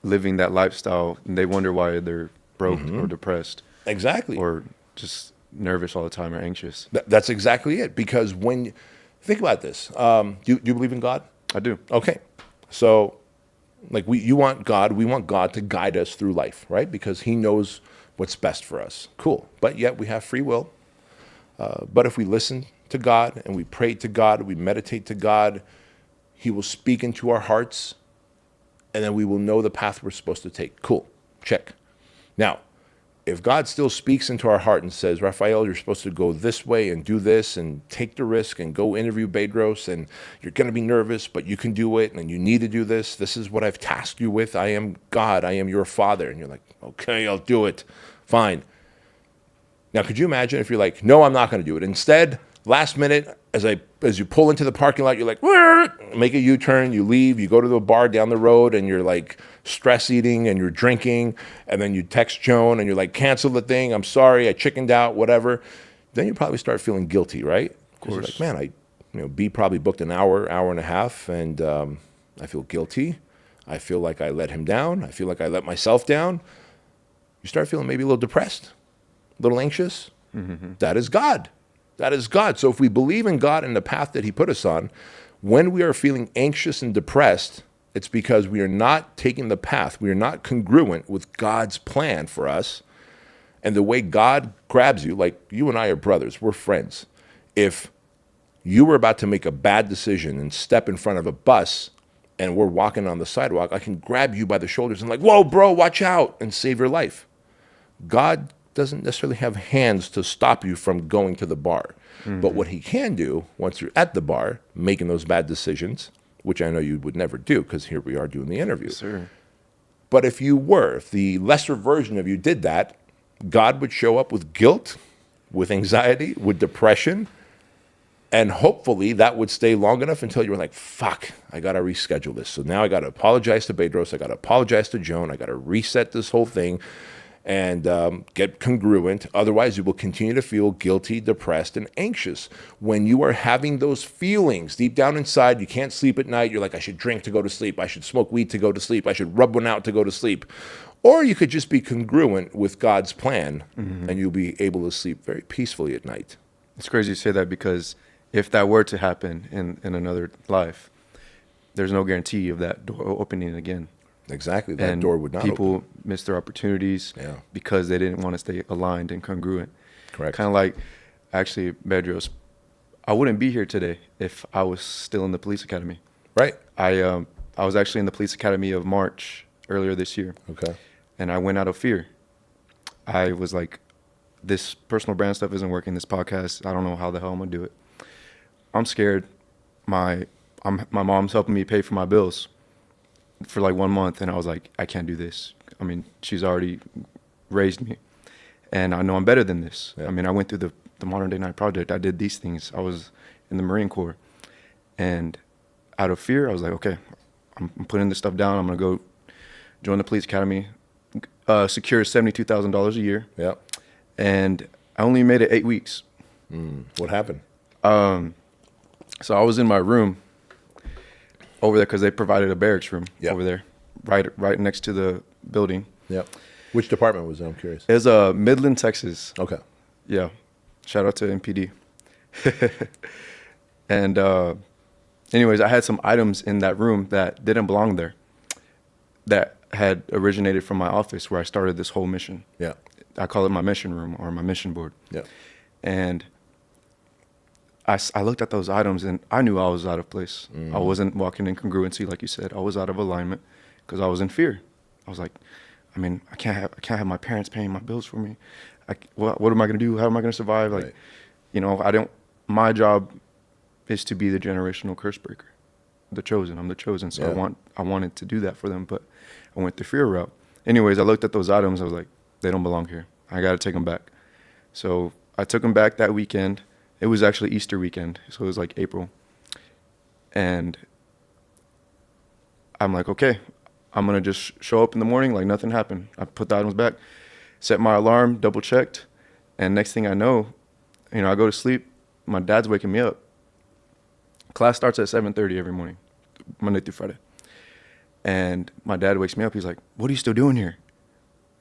living that lifestyle, and they wonder why they're broke or depressed. Exactly. Or just nervous all the time or anxious. That's exactly it. Because think about this. Do you believe in God? I do. Okay. So, we want God to guide us through life, right? Because he knows what's best for us. Cool. But yet we have free will. But if we listen to God and we pray to God, we meditate to God, he will speak into our hearts, and then we will know the path we're supposed to take. Cool. Check. Now, if God still speaks into our heart and says, Raphael, you're supposed to go this way and do this and take the risk and go interview Bedros, and you're going to be nervous, but you can do it, and you need to do this. This is what I've tasked you with. I am God. I am your father. And you're like, okay, I'll do it. Fine. Now, could you imagine if you're like, no, I'm not going to do it. Instead, last minute, as you pull into the parking lot, you're like, make a U-turn, you leave, you go to the bar down the road, and you're like stress eating and you're drinking, and then you text Joan and you're like, cancel the thing, I'm sorry, I chickened out, whatever. Then you probably start feeling guilty, right? Of course. You're like, man, B probably booked an hour and a half, and I feel guilty. I feel like I let him down. I feel like I let myself down. you start feeling maybe a little depressed, a little anxious. That is God. That is God. So if we believe in God and the path that he put us on, when we are feeling anxious and depressed, it's because we are not taking the path. We are not congruent with God's plan for us. And the way God grabs you, like you and I are brothers, we're friends. If you were about to make a bad decision and step in front of a bus and we're walking on the sidewalk, I can grab you by the shoulders and like, whoa, bro, watch out, and save your life. God doesn't necessarily have hands to stop you from going to the bar. But what he can do once you're at the bar, making those bad decisions, which I know you would never do because here we are doing the interview. Sir. But if the lesser version of you did that, God would show up with guilt, with anxiety, with depression, and hopefully that would stay long enough until you were like, fuck, I got to reschedule this. So now I got to apologize to Bedros. I got to apologize to Joan. I got to reset this whole thing and get congruent. Otherwise, you will continue to feel guilty, depressed, and anxious. When you are having those feelings deep down inside, you can't sleep at night. You're like, I should drink to go to sleep. I should smoke weed to go to sleep. I should rub one out to go to sleep. Or you could just be congruent with God's plan, and you'll be able to sleep very peacefully at night. It's crazy you say that because if that were to happen in another life, there's no guarantee of that door opening again. Exactly. That And door would not people open. miss their opportunities because they didn't want to stay aligned and congruent. Correct. Kind of like, actually, Bedros, I wouldn't be here today if I was still in the police academy. Right. I was actually in the police academy of March earlier this year. Okay. And I went out of fear. I was like, this personal brand stuff isn't working, this podcast, I don't know how the hell I'm going to do it. I'm scared. My mom's helping me pay for my bills for like 1 month. And I was like, I can't do this. I mean, she's already raised me. And I know I'm better than this. Yeah. I mean, I went through the Modern Day Night Project. I did these things. I was in the Marine Corps. And out of fear, I was like, okay, I'm putting this stuff down. I'm going to go join the police academy, secure $72,000 a year. Yeah. And I only made it 8 weeks. What happened? So I was in my room over there because they provided a barracks room over there, right next to the building. Yeah. Which department was it? I'm curious. It was Midland, Texas. Okay. Yeah. Shout out to MPD. And anyways, I had some items in that room that didn't belong there that had originated from my office where I started this whole mission. Yeah. I call it my mission room or my mission board. Yeah. And I looked at those items and I knew I was out of place. I wasn't walking in congruency, like you said. I was out of alignment because I was in fear. I was like, I mean, I can't have my parents paying my bills for me. What am I going to do? How am I going to survive? Like, you know, my job is to be the generational curse breaker, the chosen. I'm the chosen. So I wanted to do that for them, but I went the fear route. Anyways, I looked at those items. I was like, they don't belong here. I got to take them back. So I took them back that weekend. It was actually Easter weekend. So it was like April. And I'm like, okay, I'm going to just show up in the morning like nothing happened. I put the items back, set my alarm, double checked. And next thing I know, you know, I go to sleep. My dad's waking me up. Class starts at 7:30 every morning, Monday through Friday. And my dad wakes me up. He's like, what are you still doing here?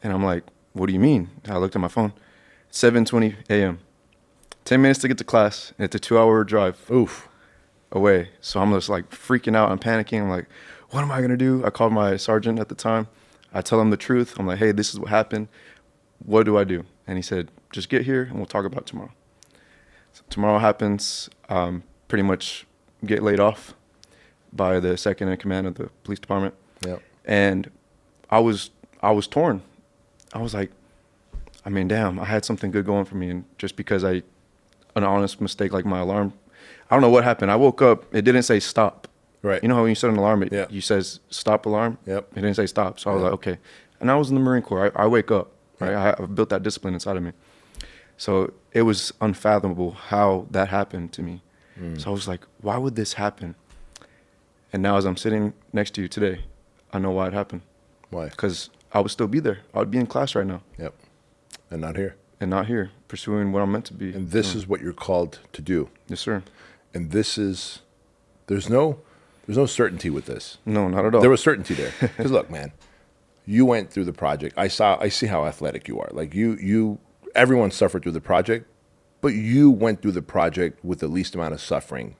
And I'm like, what do you mean? I looked at my phone. 7:20 a.m. 10 minutes to get to class. And it's a 2-hour drive away. So I'm just like freaking out. I'm panicking. I'm like, what am I going to do? I called my sergeant at the time. I tell him the truth. I'm like, hey, this is what happened. What do I do? And he said, just get here and we'll talk about it tomorrow. So tomorrow happens, pretty much get laid off by the second in command of the police department. Yeah. And I was torn. I was like, I mean, damn, I had something good going for me. And just because an honest mistake like my alarm, I don't know what happened. I woke up, it didn't say stop. Right. You know how when you set an alarm, you says stop alarm? Yep. It didn't say stop. So I was like, okay. And I was in the Marine Corps. I wake up, right? I built that discipline inside of me. So it was unfathomable how that happened to me. So I was like, why would this happen? And now as I'm sitting next to you today, I know why it happened. Why? Because I would still be there. I would be in class right now. Yep. And not here. And not here, pursuing what I'm meant to be. And this is what you're called to do. Yes, sir. And this is, there's no certainty with this. No, not at all. There was certainty there. Because look, man, you went through the project. I see how athletic you are. Like everyone suffered through the project, but you went through the project with the least amount of suffering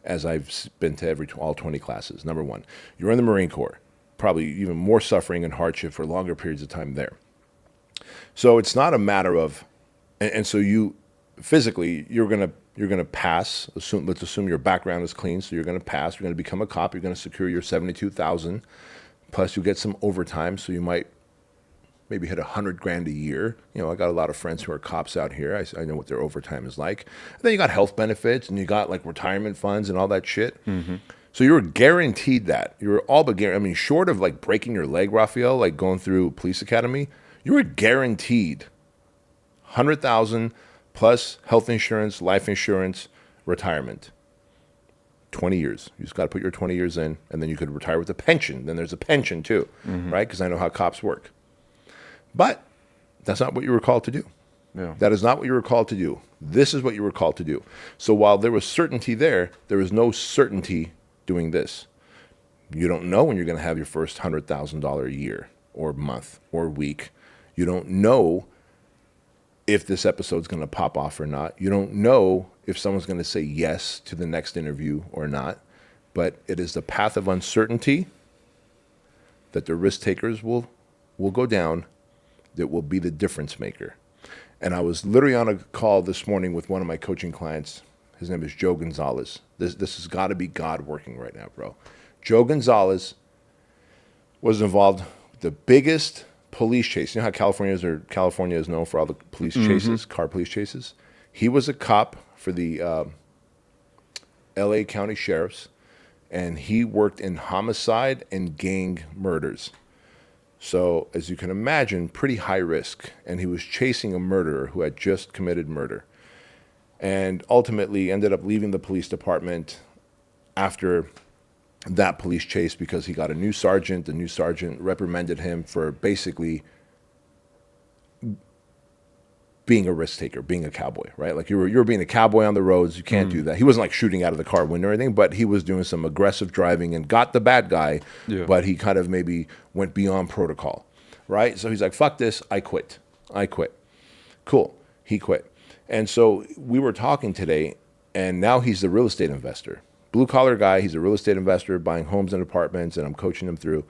as I've been to all 20 classes. Number one, you're in the Marine Corps, probably even more suffering and hardship for longer periods of time there. So it's not a matter of, and so you physically, you're gonna pass. Let's assume your background is clean, so you're gonna pass. You're gonna become a cop. You're gonna secure your 72,000. Plus, you get some overtime, so you might maybe hit $100,000 a year. I got a lot of friends who are cops out here. I know what their overtime is like. And then you got health benefits, and you got like retirement funds and all that shit. Mm-hmm. So you were guaranteed that. You were all but guaranteed. I mean, short of like breaking your leg, Raphael, like going through police academy, you were guaranteed 100,000 plus health insurance, life insurance, retirement. 20 years. You just got to put your 20 years in, and then you could retire with a pension. Then there's a pension too, right? Because I know how cops work. But that's not what you were called to do. Yeah. That is not what you were called to do. This is what you were called to do. So while there was certainty there was no certainty doing this. You don't know when you're going to have your first $100,000 a year or month or week. You don't know if this episode's going to pop off or not. You don't know if someone's going to say yes to the next interview or not. But it is the path of uncertainty that the risk takers will go down that will be the difference maker. And I was literally on a call this morning with one of my coaching clients. His name is Joe Gonzalez. This has got to be God working right now, bro. Joe Gonzalez was involved with the biggest police chase. You know how California is known for all the police chases, car police chases? He was a cop for the LA County Sheriffs, and he worked in homicide and gang murders. So, as you can imagine, pretty high risk. And he was chasing a murderer who had just committed murder. And ultimately ended up leaving the police department after that police chase because he got a new sergeant. The new sergeant reprimanded him for basically being a risk taker, being a cowboy, right? Like you were being a cowboy on the roads. You can't do that. He wasn't like shooting out of the car window or anything, but he was doing some aggressive driving and got the bad guy, but he kind of maybe went beyond protocol, right? So he's like, fuck this, I quit. Cool, he quit. And so we were talking today, and now he's the real estate investor. Blue collar guy, he's a real estate investor buying homes and apartments, and I'm coaching him through.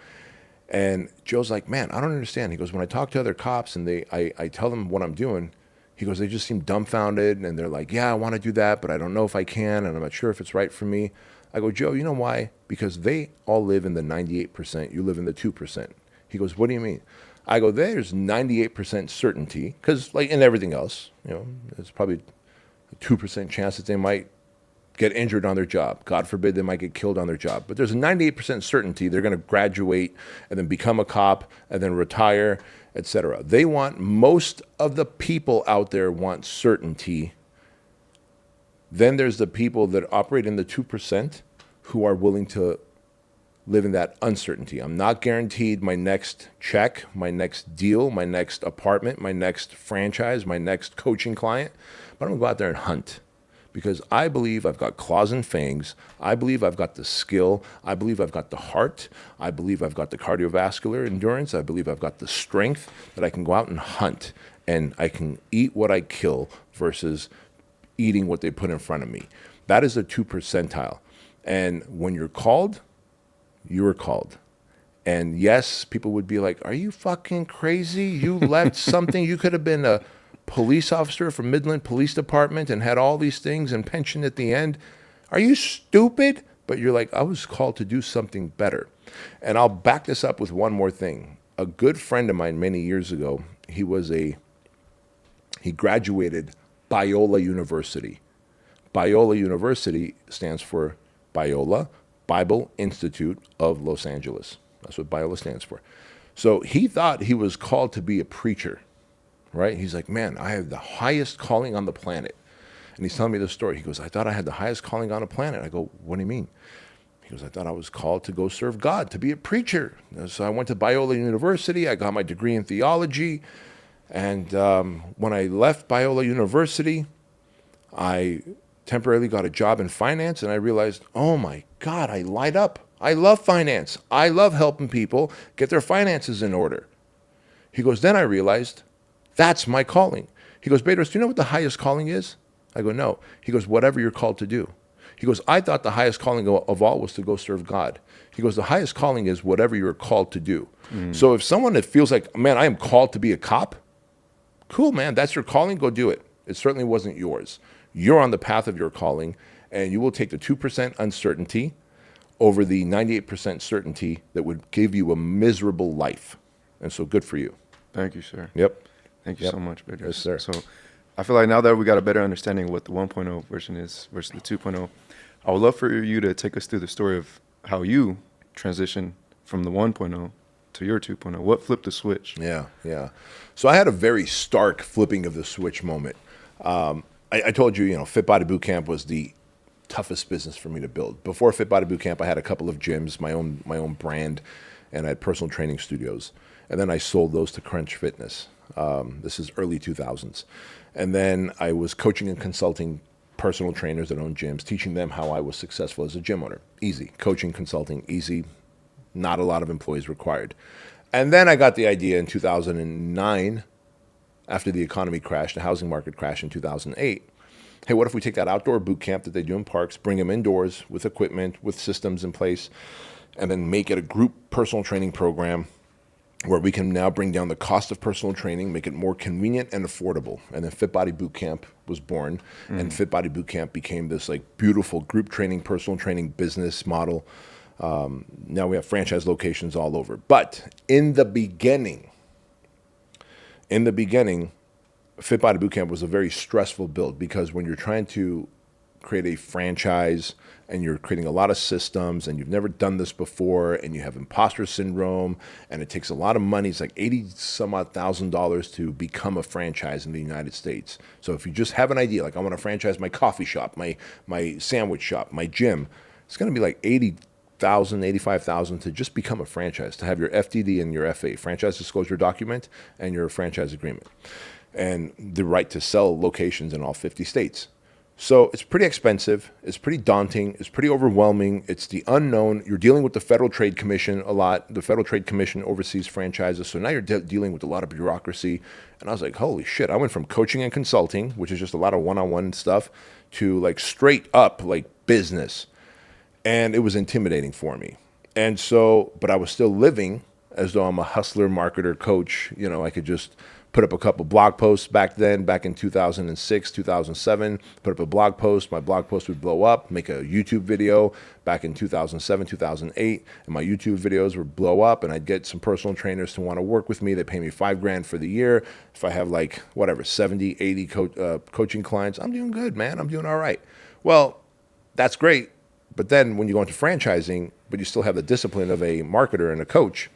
And Joe's like, man, I don't understand. He goes, when I talk to other cops and I tell them what I'm doing, he goes, they just seem dumbfounded, and they're like, yeah, I want to do that, but I don't know if I can, and I'm not sure if it's right for me. I go, Joe, you know why? Because they all live in the 98%. You live in the 2%. He goes, what do you mean? I go, there's 98% certainty, because like in everything else, there's probably a 2% chance that they might get injured on their job. God forbid they might get killed on their job. But there's a 98% certainty they're going to graduate and then become a cop and then retire, etc. Most of the people out there want certainty. Then there's the people that operate in the 2% who are willing to live in that uncertainty. I'm not guaranteed my next check, my next deal, my next apartment, my next franchise, my next coaching client, but I'm going to go out there and hunt. Because I believe I've got claws and fangs. I believe I've got the skill. I believe I've got the heart. I believe I've got the cardiovascular endurance. I believe I've got the strength that I can go out and hunt. And I can eat what I kill versus eating what they put in front of me. That is the 2 percentile. And when you're called, you are called. And yes, people would be like, are you fucking crazy? You left something. You could have been a police officer from Midland Police Department and had all these things and pension at the end. Are you stupid? But you're like, I was called to do something better. And I'll back this up with one more thing. A good friend of mine many years ago, he graduated Biola University. Biola University stands for Biola Bible Institute of Los Angeles. That's what Biola stands for. So he thought he was called to be a preacher. Right? He's like, man, I have the highest calling on the planet. And he's telling me this story. He goes, I thought I had the highest calling on the planet. I go, what do you mean? He goes, I thought I was called to go serve God, to be a preacher. So I went to Biola University. I got my degree in theology. And when I left Biola University, I temporarily got a job in finance. And I realized, oh my God, I light up. I love finance. I love helping people get their finances in order. He goes, then I realized that's my calling. He goes, Bedros, do you know what the highest calling is? I go, no. He goes, whatever you're called to do. He goes, I thought the highest calling of all was to go serve God. He goes, the highest calling is whatever you're called to do. So if someone that feels like, man, I am called to be a cop, cool, man, that's your calling, go do it. It certainly wasn't yours. You're on the path of your calling, and you will take the 2% uncertainty over the 98% certainty that would give you a miserable life. And so good for you. Thank you, sir. Yep. Thank you so much, Bedros. Yes, sir. So I feel like now that we got a better understanding of what the 1.0 version is versus the 2.0, I would love for you to take us through the story of how you transitioned from the 1.0 to your 2.0. What flipped the switch? Yeah. So I had a very stark flipping of the switch moment. I told you, Fit Body Bootcamp was the toughest business for me to build. Before Fit Body Bootcamp, I had a couple of gyms, my own brand, and I had personal training studios. And then I sold those to Crunch Fitness. This is early 2000s. And then I was coaching and consulting personal trainers that own gyms, teaching them how I was successful as a gym owner. Easy. Coaching, consulting, easy. Not a lot of employees required. And then I got the idea in 2009, after the economy crashed, the housing market crashed in 2008. Hey, what if we take that outdoor boot camp that they do in parks, bring them indoors with equipment, with systems in place, and then make it a group personal training program where we can now bring down the cost of personal training, make it more convenient and affordable. And then Fit Body Bootcamp was born, and Fit Body Bootcamp became this beautiful group training, personal training business model. Now we have franchise locations all over. But in the beginning, Fit Body Bootcamp was a very stressful build, because when you're trying to create a franchise and you're creating a lot of systems and you've never done this before and you have imposter syndrome and it takes a lot of money, it's like 80 some odd $1,000 to become a franchise in the United States. So if you just have an idea, like I want to franchise my coffee shop, my sandwich shop, my gym, it's going to be like 80,000, 85,000 to just become a franchise, to have your FDD and your FA, franchise disclosure document, and your franchise agreement, and the right to sell locations in all 50 states. So it's pretty expensive, it's pretty daunting, it's pretty overwhelming, it's the unknown. You're dealing with the Federal Trade Commission a lot. The Federal Trade Commission oversees franchises, so now you're dealing with a lot of bureaucracy. And I was like, holy shit, I went from coaching and consulting, which is just a lot of one-on-one stuff, to straight up business. And it was intimidating for me. And so, but I was still living as though I'm a hustler, marketer, coach. I could just put up a couple blog posts back in 2006, 2007, put up a blog post. My blog post would blow up, make a YouTube video back in 2007, 2008, and my YouTube videos would blow up, and I'd get some personal trainers to want to work with me. They pay me $5,000 for the year. If I have 70, 80 coaching clients, I'm doing good, man. I'm doing all right. Well, that's great. But then when you go into franchising, but you still have the discipline of a marketer and a coach,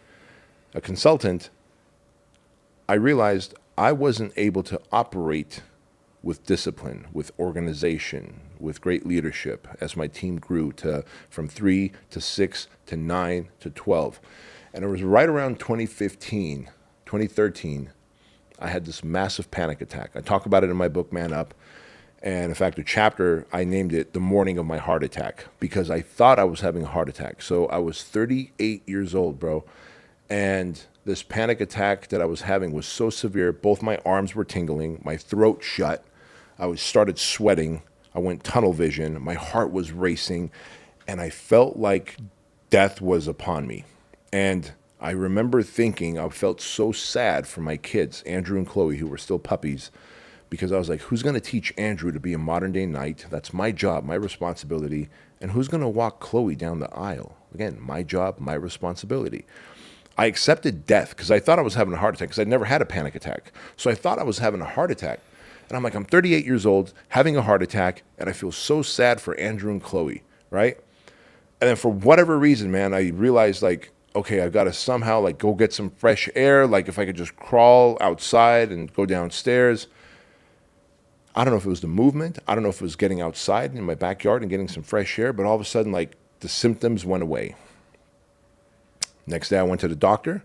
a consultant, I realized I wasn't able to operate with discipline, with organization, with great leadership as my team grew from 3 to 6 to 9 to 12. And it was right around 2015, 2013, I had this massive panic attack. I talk about it in my book, Man Up. And in fact, a chapter, I named it The Morning of My Heart Attack, because I thought I was having a heart attack. So I was 38 years old, bro. And this panic attack that I was having was so severe, both my arms were tingling, my throat shut, started sweating, I went tunnel vision, my heart was racing, and I felt like death was upon me. And I remember thinking, I felt so sad for my kids, Andrew and Chloe, who were still puppies, because I was like, who's going to teach Andrew to be a modern day knight? That's my job, my responsibility. And who's going to walk Chloe down the aisle? Again, my job, my responsibility. I accepted death because I thought I was having a heart attack, because I'd never had a panic attack. So I thought I was having a heart attack. And I'm like, I'm 38 years old, having a heart attack, and I feel so sad for Andrew and Chloe, right? And then for whatever reason, man, I realized okay, I've got to somehow go get some fresh air. If I could just crawl outside and go downstairs. I don't know if it was the movement. I don't know if it was getting outside in my backyard and getting some fresh air, but all of a sudden, the symptoms went away. Next day, I went to the doctor.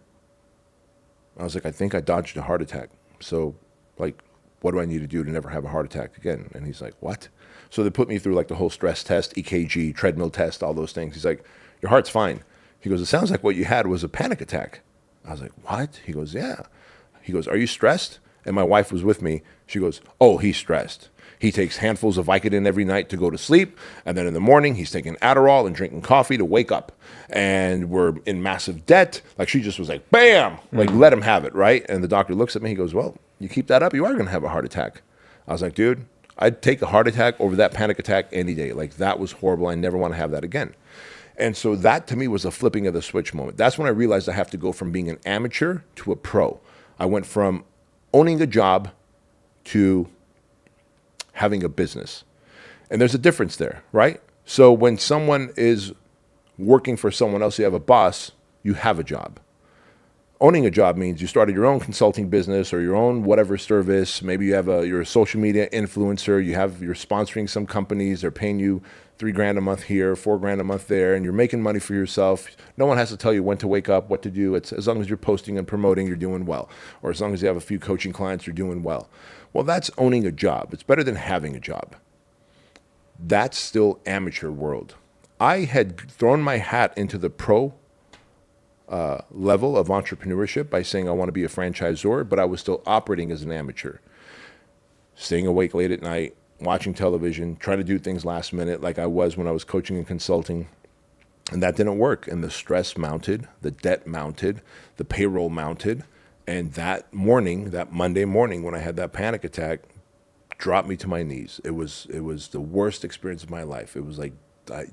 I was like, I think I dodged a heart attack. So, what do I need to do to never have a heart attack again? And he's like, what? So they put me through the whole stress test, EKG, treadmill test, all those things. He's like, your heart's fine. He goes, it sounds like what you had was a panic attack. I was like, what? He goes, yeah. He goes, are you stressed? And my wife was with me. She goes, oh, he's stressed. He takes handfuls of Vicodin every night to go to sleep. And then in the morning, he's taking Adderall and drinking coffee to wake up. And we're in massive debt. Like, she just was like, bam, like, let him have it, right? And the doctor looks at me. He goes, well, you keep that up, you are going to have a heart attack. I was like, dude, I'd take a heart attack over that panic attack any day. Like, that was horrible. I never want to have that again. And so that, to me, was a flipping of the switch moment. That's when I realized I have to go from being an amateur to a pro. I went from owning a job to having a business. And there's a difference there, right? So when someone is working for someone else, you have a boss, you have a job. Owning a job means you started your own consulting business or your own whatever service. Maybe you're a social media influencer. You're sponsoring some companies. They're paying you $3,000 a month here, $4,000 a month there, and you're making money for yourself. No one has to tell you when to wake up, what to do. It's as long as you're posting and promoting, you're doing well. Or as long as you have a few coaching clients, you're doing well. Well, that's owning a job. It's better than having a job. That's still amateur world. I had thrown my hat into the pro level of entrepreneurship by saying I want to be a franchisor, but I was still operating as an amateur, staying awake late at night, watching television, trying to do things last minute like I was when I was coaching and consulting. And that didn't work. And the stress mounted, the debt mounted, the payroll mounted. And that morning, that Monday morning when I had that panic attack, dropped me to my knees. It was the worst experience of my life. It was like I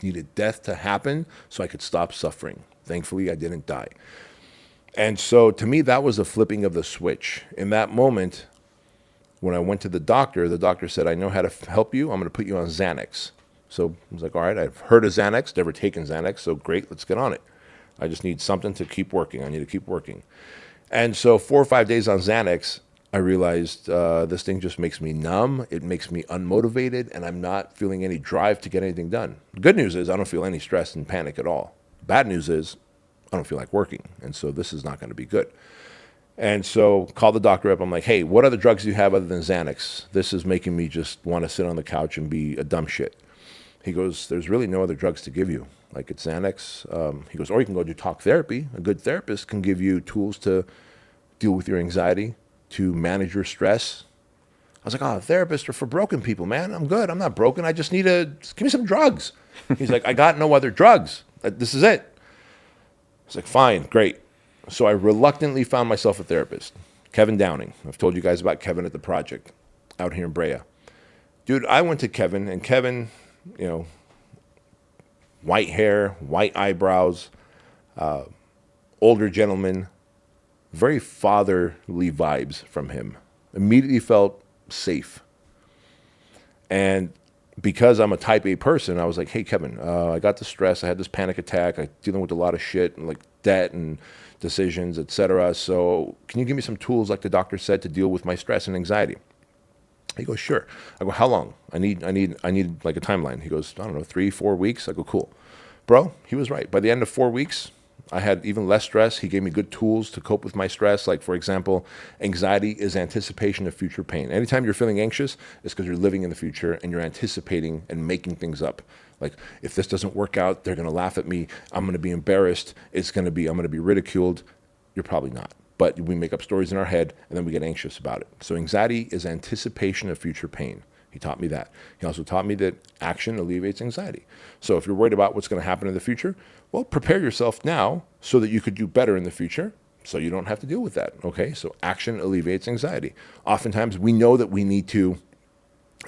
needed death to happen so I could stop suffering. Thankfully, I didn't die. And so to me, that was a flipping of the switch. In that moment, when I went to the doctor said, I know how to help you. I'm going to put you on Xanax. So I was like, all right, I've heard of Xanax, never taken Xanax, so great, let's get on it. I just need something to keep working. I need to keep working. And so 4 or 5 days on Xanax, I realized this thing just makes me numb. It makes me unmotivated, and I'm not feeling any drive to get anything done. The good news is I don't feel any stress and panic at all. Bad news is I don't feel like working, and so this is not going to be good. And so call the doctor up. I'm like, hey, what other drugs do you have other than Xanax? This is making me just want to sit on the couch and be a dumb shit. He goes, there's really no other drugs to give you. Like, it's Xanax. He goes, or you can go do talk therapy. A good therapist can give you tools to deal with your anxiety, to manage your stress. I was like, oh, therapists are for broken people, man. I'm good. I'm not broken. I just need just give me some drugs. He's like, I got no other drugs. This is it. I was like, fine, great. So I reluctantly found myself a therapist, Kevin Downing. I've told you guys about Kevin at the project out here in Brea. Dude, I went to Kevin, and Kevin, white hair, white eyebrows, older gentleman, very fatherly vibes from him. Immediately felt safe. And because I'm a type A person, I was like, hey, Kevin, I got the stress. I had this panic attack. I'm dealing with a lot of shit, and like debt and decisions, etc. So can you give me some tools, like the doctor said, to deal with my stress and anxiety? He goes, sure. I go, how long? I need like a timeline. He goes, I don't know, 3-4 weeks. I go, cool. Bro, he was right. By the end of 4 weeks, I had even less stress. He gave me good tools to cope with my stress. Like, for example, anxiety is anticipation of future pain. Anytime you're feeling anxious, it's because you're living in the future and you're anticipating and making things up. Like, if this doesn't work out, they're going to laugh at me. I'm going to be embarrassed. I'm going to be ridiculed. You're probably not. But we make up stories in our head, and then we get anxious about it. So anxiety is anticipation of future pain. He taught me that. He also taught me that action alleviates anxiety. So if you're worried about what's going to happen in the future, well, prepare yourself now so that you could do better in the future, so you don't have to deal with that, okay? So action alleviates anxiety. Oftentimes, we know that we need to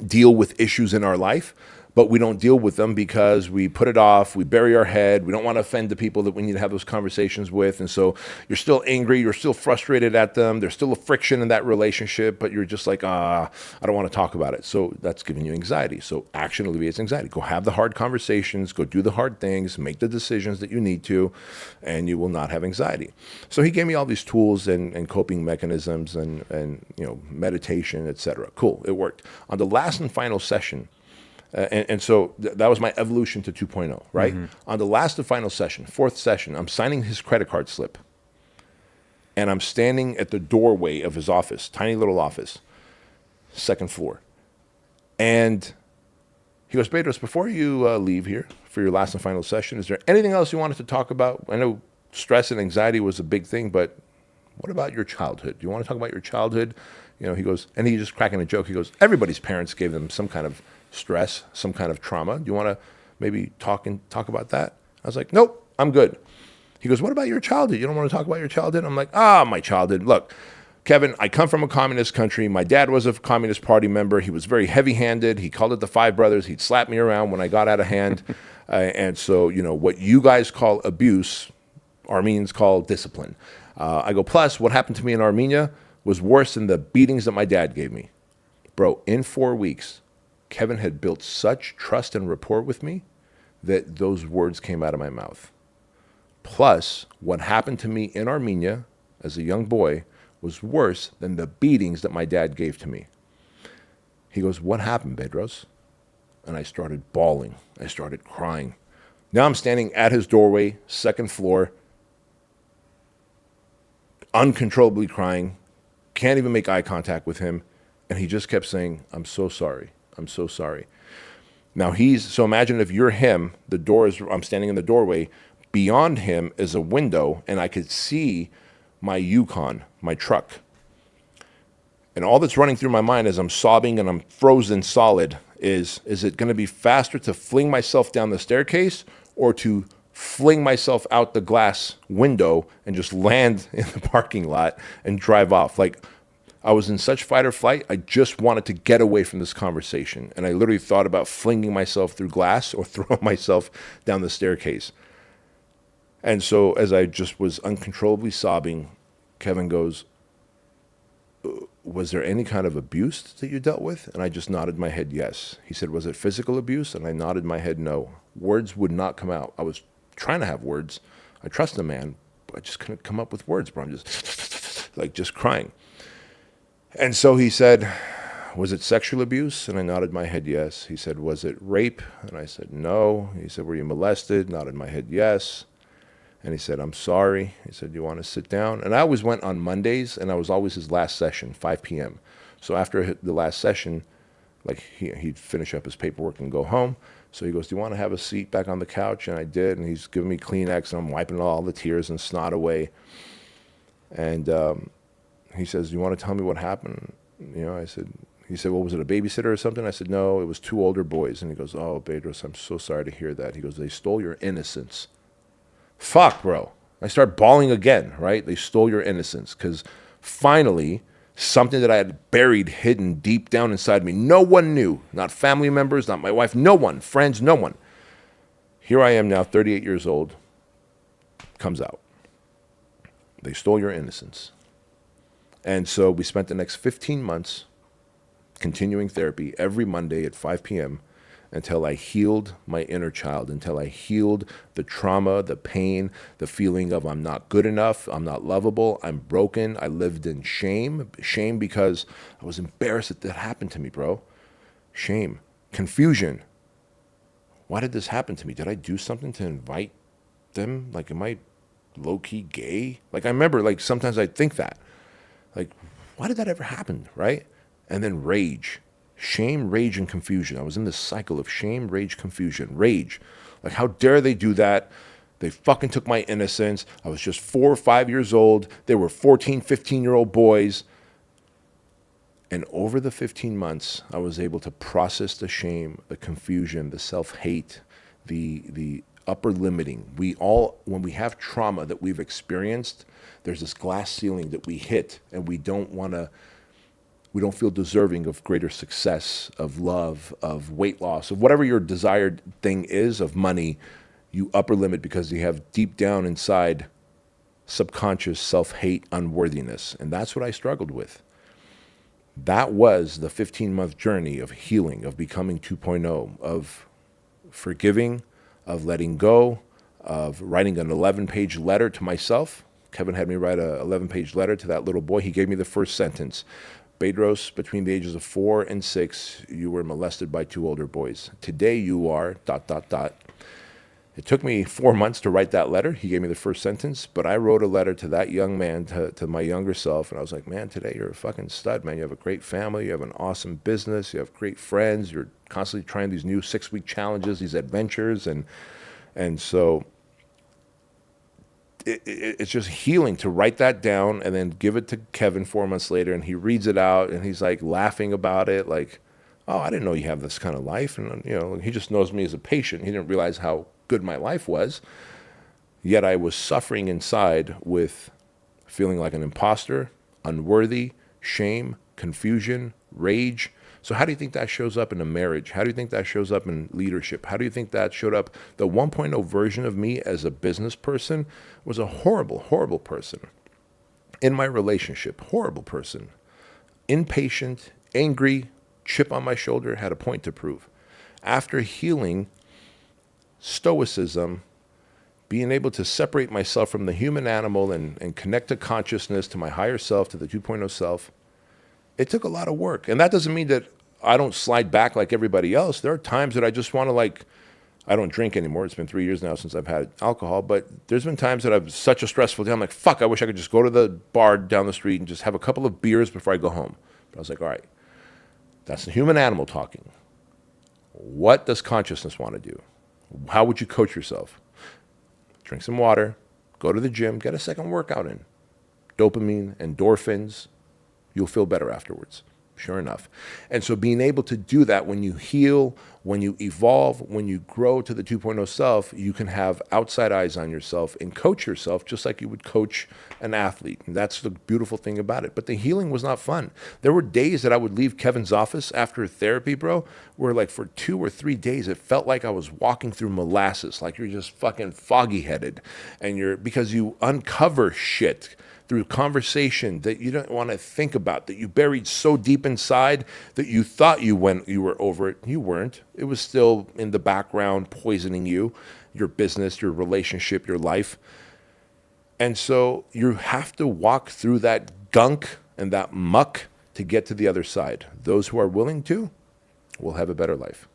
deal with issues in our life, but we don't deal with them because we put it off, we bury our head, we don't want to offend the people that we need to have those conversations with, and so you're still angry, you're still frustrated at them, there's still a friction in that relationship, but you're just like, I don't want to talk about it. So that's giving you anxiety. So action alleviates anxiety. Go have the hard conversations, go do the hard things, make the decisions that you need to, and you will not have anxiety. So he gave me all these tools and coping mechanisms and meditation, etc. Cool, it worked. On the last and final session, and so that was my evolution to 2.0, right? Mm-hmm. On the last and final session, 4th session, I'm signing his credit card slip. And I'm standing at the doorway of his office, tiny little office, 2nd floor. And He goes, Bedros, before you leave here for your last and final session, is there anything else you wanted to talk about? I know stress and anxiety was a big thing, but what about your childhood? Do you want to talk about your childhood? He goes, and he just cracking a joke. He goes, everybody's parents gave them some kind of stress, some kind of trauma. Do you want to maybe talk about that? I was like, nope, I'm good. He goes, what about your childhood? You don't want to talk about your childhood? I'm like, my childhood. Look, Kevin, I come from a communist country. My dad was a Communist Party member. He was very heavy-handed. He called it the Five Brothers. He'd slap me around when I got out of hand. And so, what you guys call abuse, Armenians call discipline. I go, plus, what happened to me in Armenia was worse than the beatings that my dad gave me. Bro, in 4 weeks, Kevin had built such trust and rapport with me that those words came out of my mouth. Plus, what happened to me in Armenia as a young boy was worse than the beatings that my dad gave to me. He goes, what happened, Bedros? And I started bawling. I started crying. Now I'm standing at his doorway, second floor, uncontrollably crying, can't even make eye contact with him. And he just kept saying, I'm so sorry. I'm so sorry. Now so imagine if you're him, I'm standing in the doorway, beyond him is a window, and I could see my Yukon, my truck. And all that's running through my mind as I'm sobbing and I'm frozen solid is it going to be faster to fling myself down the staircase or to fling myself out the glass window and just land in the parking lot and drive off? Like, I was in such fight or flight, I just wanted to get away from this conversation. And I literally thought about flinging myself through glass or throwing myself down the staircase. And so as I just was uncontrollably sobbing, Kevin goes, was there any kind of abuse that you dealt with? And I just nodded my head yes. He said, was it physical abuse? And I nodded my head no. Words would not come out. I was trying to have words. I trust a man, but I just couldn't come up with words, bro. I'm just crying. And so he said, was it sexual abuse? And I nodded my head yes. He said, was it rape? And I said, no. He said, were you molested? Nodded my head yes. And he said, I'm sorry. He said, you want to sit down? And I always went on Mondays, and I was always his last session, 5 p.m. So after the last session, like he'd finish up his paperwork and go home. So he goes, do you want to have a seat back on the couch? And I did, and he's giving me Kleenex, and I'm wiping all the tears and snot away. And he says, do you want to tell me what happened? He said, well, was it a babysitter or something? I said, no, it was 2 older boys. And he goes, oh, Bedros, I'm so sorry to hear that. He goes, they stole your innocence. Fuck, bro. I start bawling again, right? They stole your innocence because finally, something that I had buried, hidden deep down inside me, no one knew, not family members, not my wife, no one, friends, no one. Here I am now, 38 years old, comes out. They stole your innocence. And so we spent the next 15 months continuing therapy every Monday at 5 p.m. until I healed my inner child, until I healed the trauma, the pain, the feeling of I'm not good enough, I'm not lovable, I'm broken. I lived in shame because I was embarrassed that happened to me, bro. Shame, confusion. Why did this happen to me? Did I do something to invite them? Like, am I low-key gay? Like, I remember, like, sometimes I'd think that. Like, why did that ever happen, right? And then rage. Shame, rage, and confusion. I was in this cycle of shame, rage, confusion. Rage. Like, how dare they do that? They fucking took my innocence. I was just 4 or 5 years old. They were 14, 15-year-old boys. And over the 15 months, I was able to process the shame, the confusion, the self-hate, the upper limiting. When we have trauma that we've experienced, there's this glass ceiling that we hit, and we don't feel deserving of greater success, of love, of weight loss, of whatever your desired thing is, of money. You upper limit because you have deep down inside subconscious self-hate, unworthiness. And that's what I struggled with. That was the 15-month journey of healing, of becoming 2.0, of forgiving, of letting go, of writing an 11-page letter to myself. Kevin had me write an 11-page letter to that little boy. He gave me the first sentence. Bedros, between the ages of 4 and 6, you were molested by 2 older boys. Today you are ... It took me 4 months to write that letter. He gave me the first sentence, but I wrote a letter to that young man, to my younger self, and I was like, man, today you're a fucking stud, man. You have a great family, you have an awesome business, you have great friends, you're constantly trying these new 6-week challenges, these adventures, and so it's just healing to write that down and then give it to Kevin 4 months later, and he reads it out, and he's like laughing about it, like, oh, I didn't know you have this kind of life, and he just knows me as a patient. He didn't realize how good my life was, yet I was suffering inside with feeling like an imposter, unworthy, shame, confusion, rage. So how do you think that shows up in a marriage? How do you think that shows up in leadership? How do you think that showed up? The 1.0 version of me as a business person was a horrible, horrible person. In my relationship, horrible person. Impatient, angry, chip on my shoulder, had a point to prove. After healing, stoicism, being able to separate myself from the human animal and connect to consciousness, to my higher self, to the 2.0 self, it took a lot of work. And that doesn't mean that I don't slide back like everybody else. There are times that I just want to, I don't drink anymore. It's been 3 years now since I've had alcohol, but there's been times that I've such a stressful day. I'm like, fuck, I wish I could just go to the bar down the street and just have a couple of beers before I go home. But I was like, all right, that's the human animal talking. What does consciousness want to do? How would you coach yourself? Drink some water, go to the gym, get a second workout in. Dopamine, endorphins, you'll feel better afterwards. Sure enough. And so being able to do that when you heal, when you evolve, when you grow to the 2.0 self, you can have outside eyes on yourself and coach yourself just like you would coach an athlete. And that's the beautiful thing about it. But the healing was not fun. There were days that I would leave Kevin's office after therapy, bro, where for 2 or 3 days, it felt like I was walking through molasses, like you're just fucking foggy headed. And because you uncover shit through conversation that you don't want to think about, that you buried so deep inside that you thought you were over it. You weren't. It was still in the background poisoning you, your business, your relationship, your life. And so you have to walk through that gunk and that muck to get to the other side. Those who are willing to will have a better life.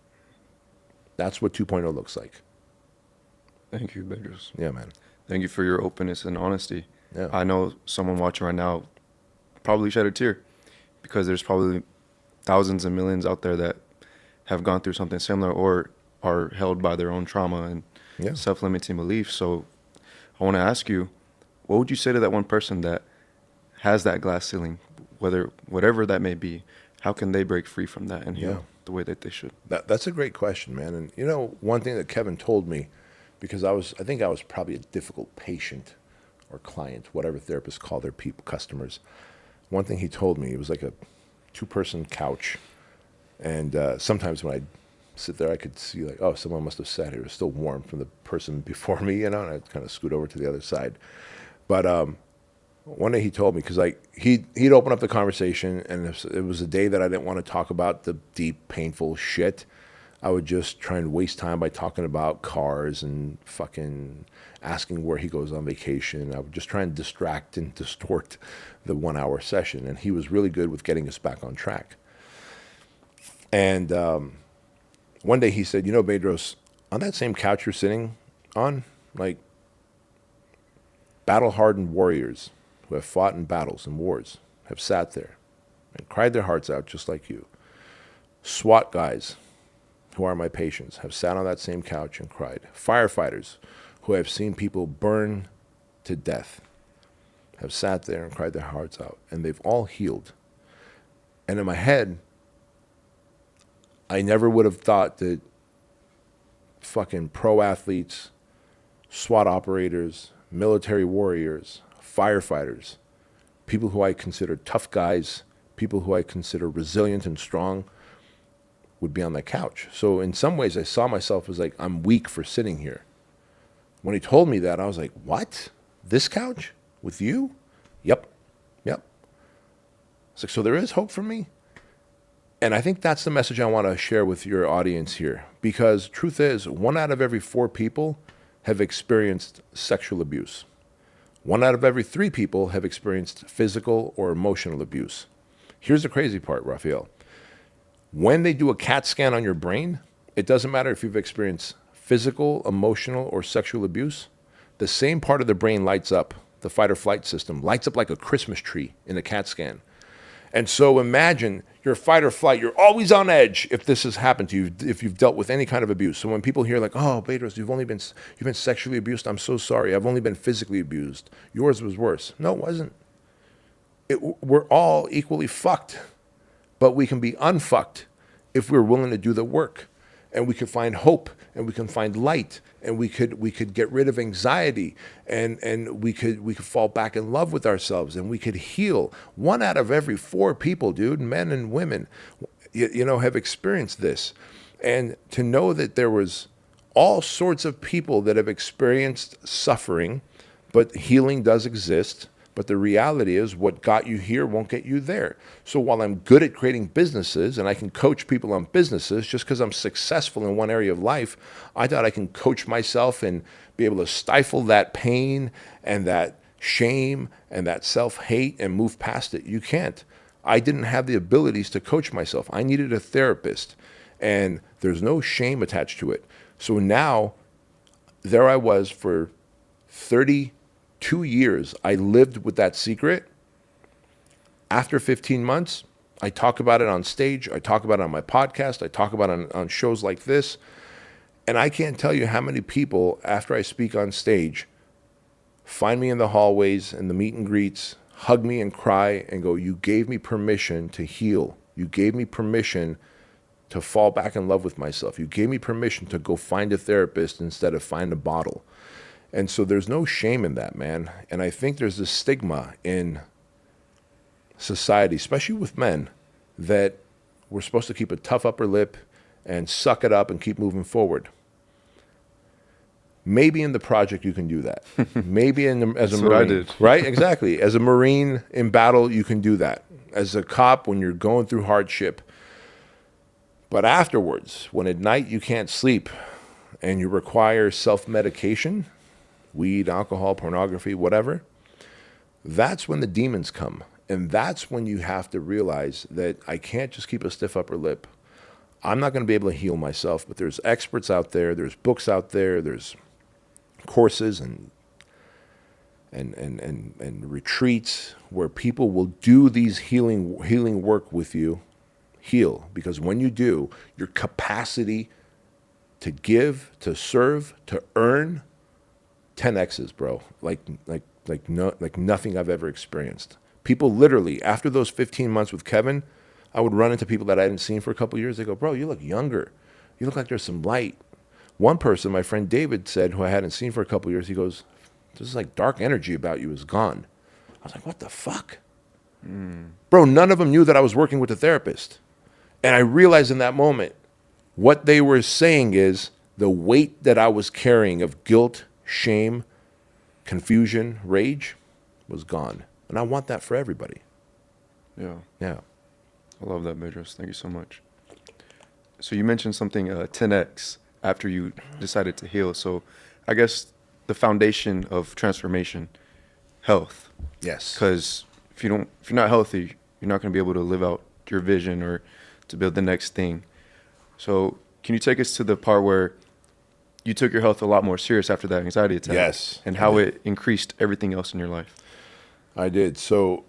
That's what 2.0 looks like. Thank you, Bedros. Yeah, man. Thank you for your openness and honesty. Yeah. I know someone watching right now probably shed a tear because there's probably thousands and millions out there that have gone through something similar or are held by their own trauma and self-limiting beliefs. So I want to ask you, what would you say to that one person that has that glass ceiling, whatever that may be? How can they break free from that and heal the way that they should? That's a great question, man. And one thing that Kevin told me, because I think I was probably a difficult patient or client, whatever therapists call their customers. One thing he told me, it was like a 2-person couch. And sometimes when I'd sit there, I could see someone must have sat here. It was still warm from the person before me, and I'd kind of scoot over to the other side. But one day he told me, because he'd open up the conversation, and it was a day that I didn't want to talk about the deep, painful shit. I would just try and waste time by talking about cars and fucking asking where he goes on vacation. I would just try and distract and distort the 1-hour session. And he was really good with getting us back on track. And one day he said, Bedros, on that same couch you're sitting on, battle-hardened warriors who have fought in battles and wars have sat there and cried their hearts out just like you. SWAT guys, who are my patients, have sat on that same couch and cried. Firefighters who have seen people burn to death have sat there and cried their hearts out, and they've all healed. And in my head, I never would have thought that fucking pro athletes, SWAT operators, military warriors, firefighters, people who I consider tough guys, people who I consider resilient and strong, would be on that couch. So in some ways, I saw myself as I'm weak for sitting here. When he told me that, I was like, what? This couch? With you? Yep. It's so there is hope for me? And I think that's the message I want to share with your audience here. Because truth is, 1 out of every 4 people have experienced sexual abuse. 1 out of every 3 people have experienced physical or emotional abuse. Here's the crazy part, Raphael. When they do a CAT scan on your brain, it doesn't matter if you've experienced physical, emotional, or sexual abuse, the same part of the brain lights up, the fight or flight system, lights up like a Christmas tree in a CAT scan. And so imagine your fight or flight, you're always on edge if this has happened to you, if you've dealt with any kind of abuse. So when people hear like, oh, Bedros, you've been sexually abused, I'm so sorry. I've only been physically abused. Yours was worse. No, it wasn't. We're all equally fucked, but we can be unfucked if we're willing to do the work. And we could find hope, and we can find light, and we could get rid of anxiety, and we could fall back in love with ourselves, and we could heal. 1 out of every 4 people, dude, men and women, have experienced this. And to know that there was all sorts of people that have experienced suffering, but healing does exist. But the reality is what got you here won't get you there. So while I'm good at creating businesses and I can coach people on businesses, just because I'm successful in one area of life, I thought I can coach myself and be able to stifle that pain and that shame and that self-hate and move past it. You can't. I didn't have the abilities to coach myself. I needed a therapist, and there's no shame attached to it. So now there I was for 32 years, I lived with that secret. After 15 months, I talk about it on stage. I talk about it on my podcast. I talk about it on shows like this. And I can't tell you how many people, after I speak on stage, find me in the hallways and the meet and greets, hug me and cry and go, you gave me permission to heal. You gave me permission to fall back in love with myself. You gave me permission to go find a therapist instead of find a bottle. And so there's no shame in that, man. And I think there's this stigma in society, especially with men, that we're supposed to keep a tough upper lip and suck it up and keep moving forward. Maybe in the project you can do that. Maybe as a That's Marine. what I did. Right? Exactly. As a Marine in battle, you can do that. As a cop, when you're going through hardship. But afterwards, when at night you can't sleep and you require self-medication, weed, alcohol, pornography, whatever, that's when the demons come. And that's when you have to realize that I can't just keep a stiff upper lip. I'm not going to be able to heal myself, but there's experts out there, there's books out there, there's courses and retreats where people will do these healing work with you, heal. Because when you do, your capacity to give, to serve, to earn, 10x's, bro. Like nothing I've ever experienced. People literally, after those 15 months with Kevin, I would run into people that I hadn't seen for a couple of years. They go, bro, you look younger. You look like there's some light. One person, my friend David, said, who I hadn't seen for a couple of years, he goes, this is like dark energy about you is gone. I was like, what the fuck? Bro, none of them knew that I was working with a therapist. And I realized in that moment, what they were saying is the weight that I was carrying of guilt, shame, confusion, rage was gone. And I want that for everybody. Yeah. Yeah. I love that, Bedros. Thank you so much. So you mentioned something 10x after you decided to heal. So I guess the foundation of transformation, health. Yes. Because if you're not healthy, you're not going to be able to live out your vision or to build the next thing. So can you take us to the part where you took your health a lot more serious after that anxiety attack? Yes. And how it increased everything else in your life? I did. So,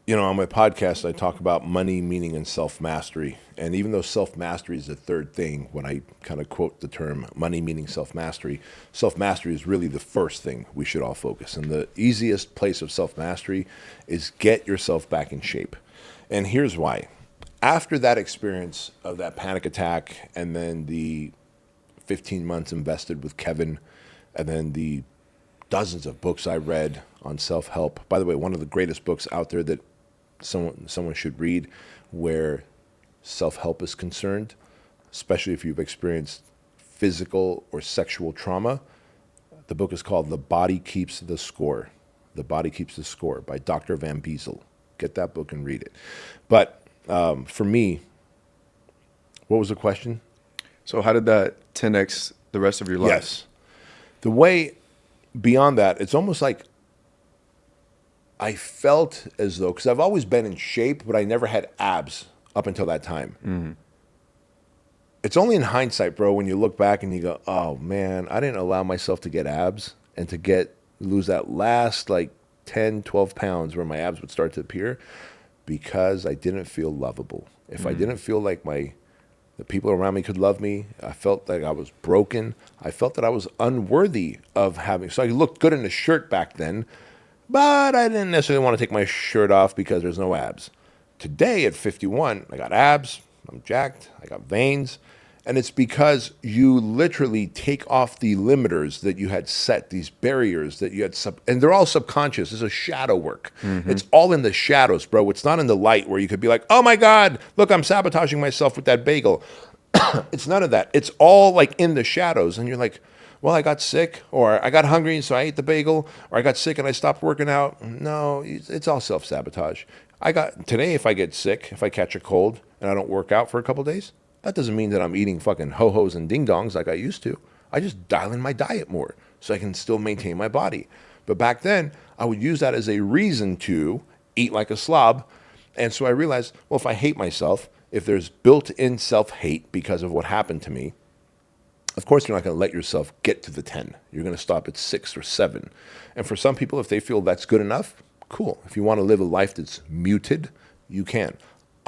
on my podcast, I talk about money, meaning, and self-mastery. And even though self-mastery is the third thing, when I kind of quote the term money, meaning, self-mastery is really the first thing we should all focus. And the easiest place of self-mastery is get yourself back in shape. And here's why. After that experience of that panic attack, and then the 15 months invested with Kevin, and then the dozens of books I read on self-help. By the way, one of the greatest books out there that someone should read where self-help is concerned, especially if you've experienced physical or sexual trauma. The book is called The Body Keeps the Score. The Body Keeps the Score by Dr. Van Bezel. Get that book and read it. But for me, what was the question? So how did that 10x the rest of your life? Yes. The way beyond that, it's almost like I felt as though, because I've always been in shape, but I never had abs up until that time. Mm-hmm. It's only in hindsight, bro, when you look back and you go, oh man, I didn't allow myself to get abs and to lose that last like 10, 12 pounds where my abs would start to appear because I didn't feel lovable. If I didn't feel like the people around me could love me, I felt like I was broken. I felt that I was unworthy of having. So I looked good in a shirt back then, but I didn't necessarily want to take my shirt off because there's no abs. Today at 51, I got abs, I'm jacked, I got veins, and it's because you literally take off the limiters that you had set, these barriers that you had, and they're all subconscious. It's a shadow work. It's all in the shadows, bro. It's not in the light where you could be like, oh my God, look, I'm sabotaging myself with that bagel. It's none of that. It's all like in the shadows, and you're like, well, I got sick, or I got hungry, so I ate the bagel, or I got sick and I stopped working out. No, it's all self-sabotage. Today, if I get sick, if I catch a cold and I don't work out for a couple days, that doesn't mean that I'm eating fucking ho-hos and ding-dongs like I used to. I just dial in my diet more so I can still maintain my body. But back then, I would use that as a reason to eat like a slob. And so I realized, well, if I hate myself, if there's built-in self-hate because of what happened to me, of course, you're not going to let yourself get to the 10. You're going to stop at 6 or 7. And for some people, if they feel that's good enough, cool. If you want to live a life that's muted, you can.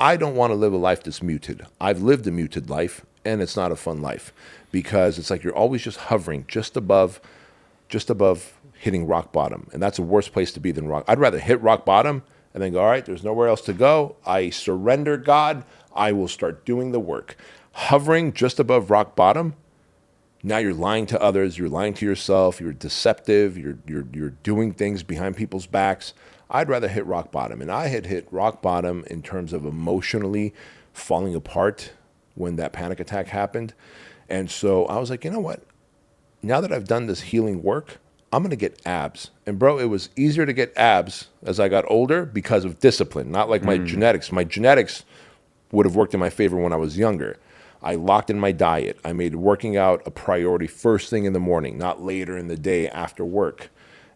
I don't want to live a life that's muted. I've lived a muted life, and it's not a fun life because it's like you're always just hovering just above hitting rock bottom. And that's a worse place to be than rock. I'd rather hit rock bottom and then go, all right, there's nowhere else to go. I surrender, God. I will start doing the work. Hovering just above rock bottom, now you're lying to others, you're lying to yourself, you're deceptive, you're doing things behind people's backs. I'd rather hit rock bottom. And I had hit rock bottom in terms of emotionally falling apart when that panic attack happened. And so I was like, you know what? Now that I've done this healing work, I'm going to get abs. And bro, it was easier to get abs as I got older because of discipline, not like my genetics. My genetics would have worked in my favor when I was younger. I locked in my diet. I made working out a priority first thing in the morning, not later in the day after work.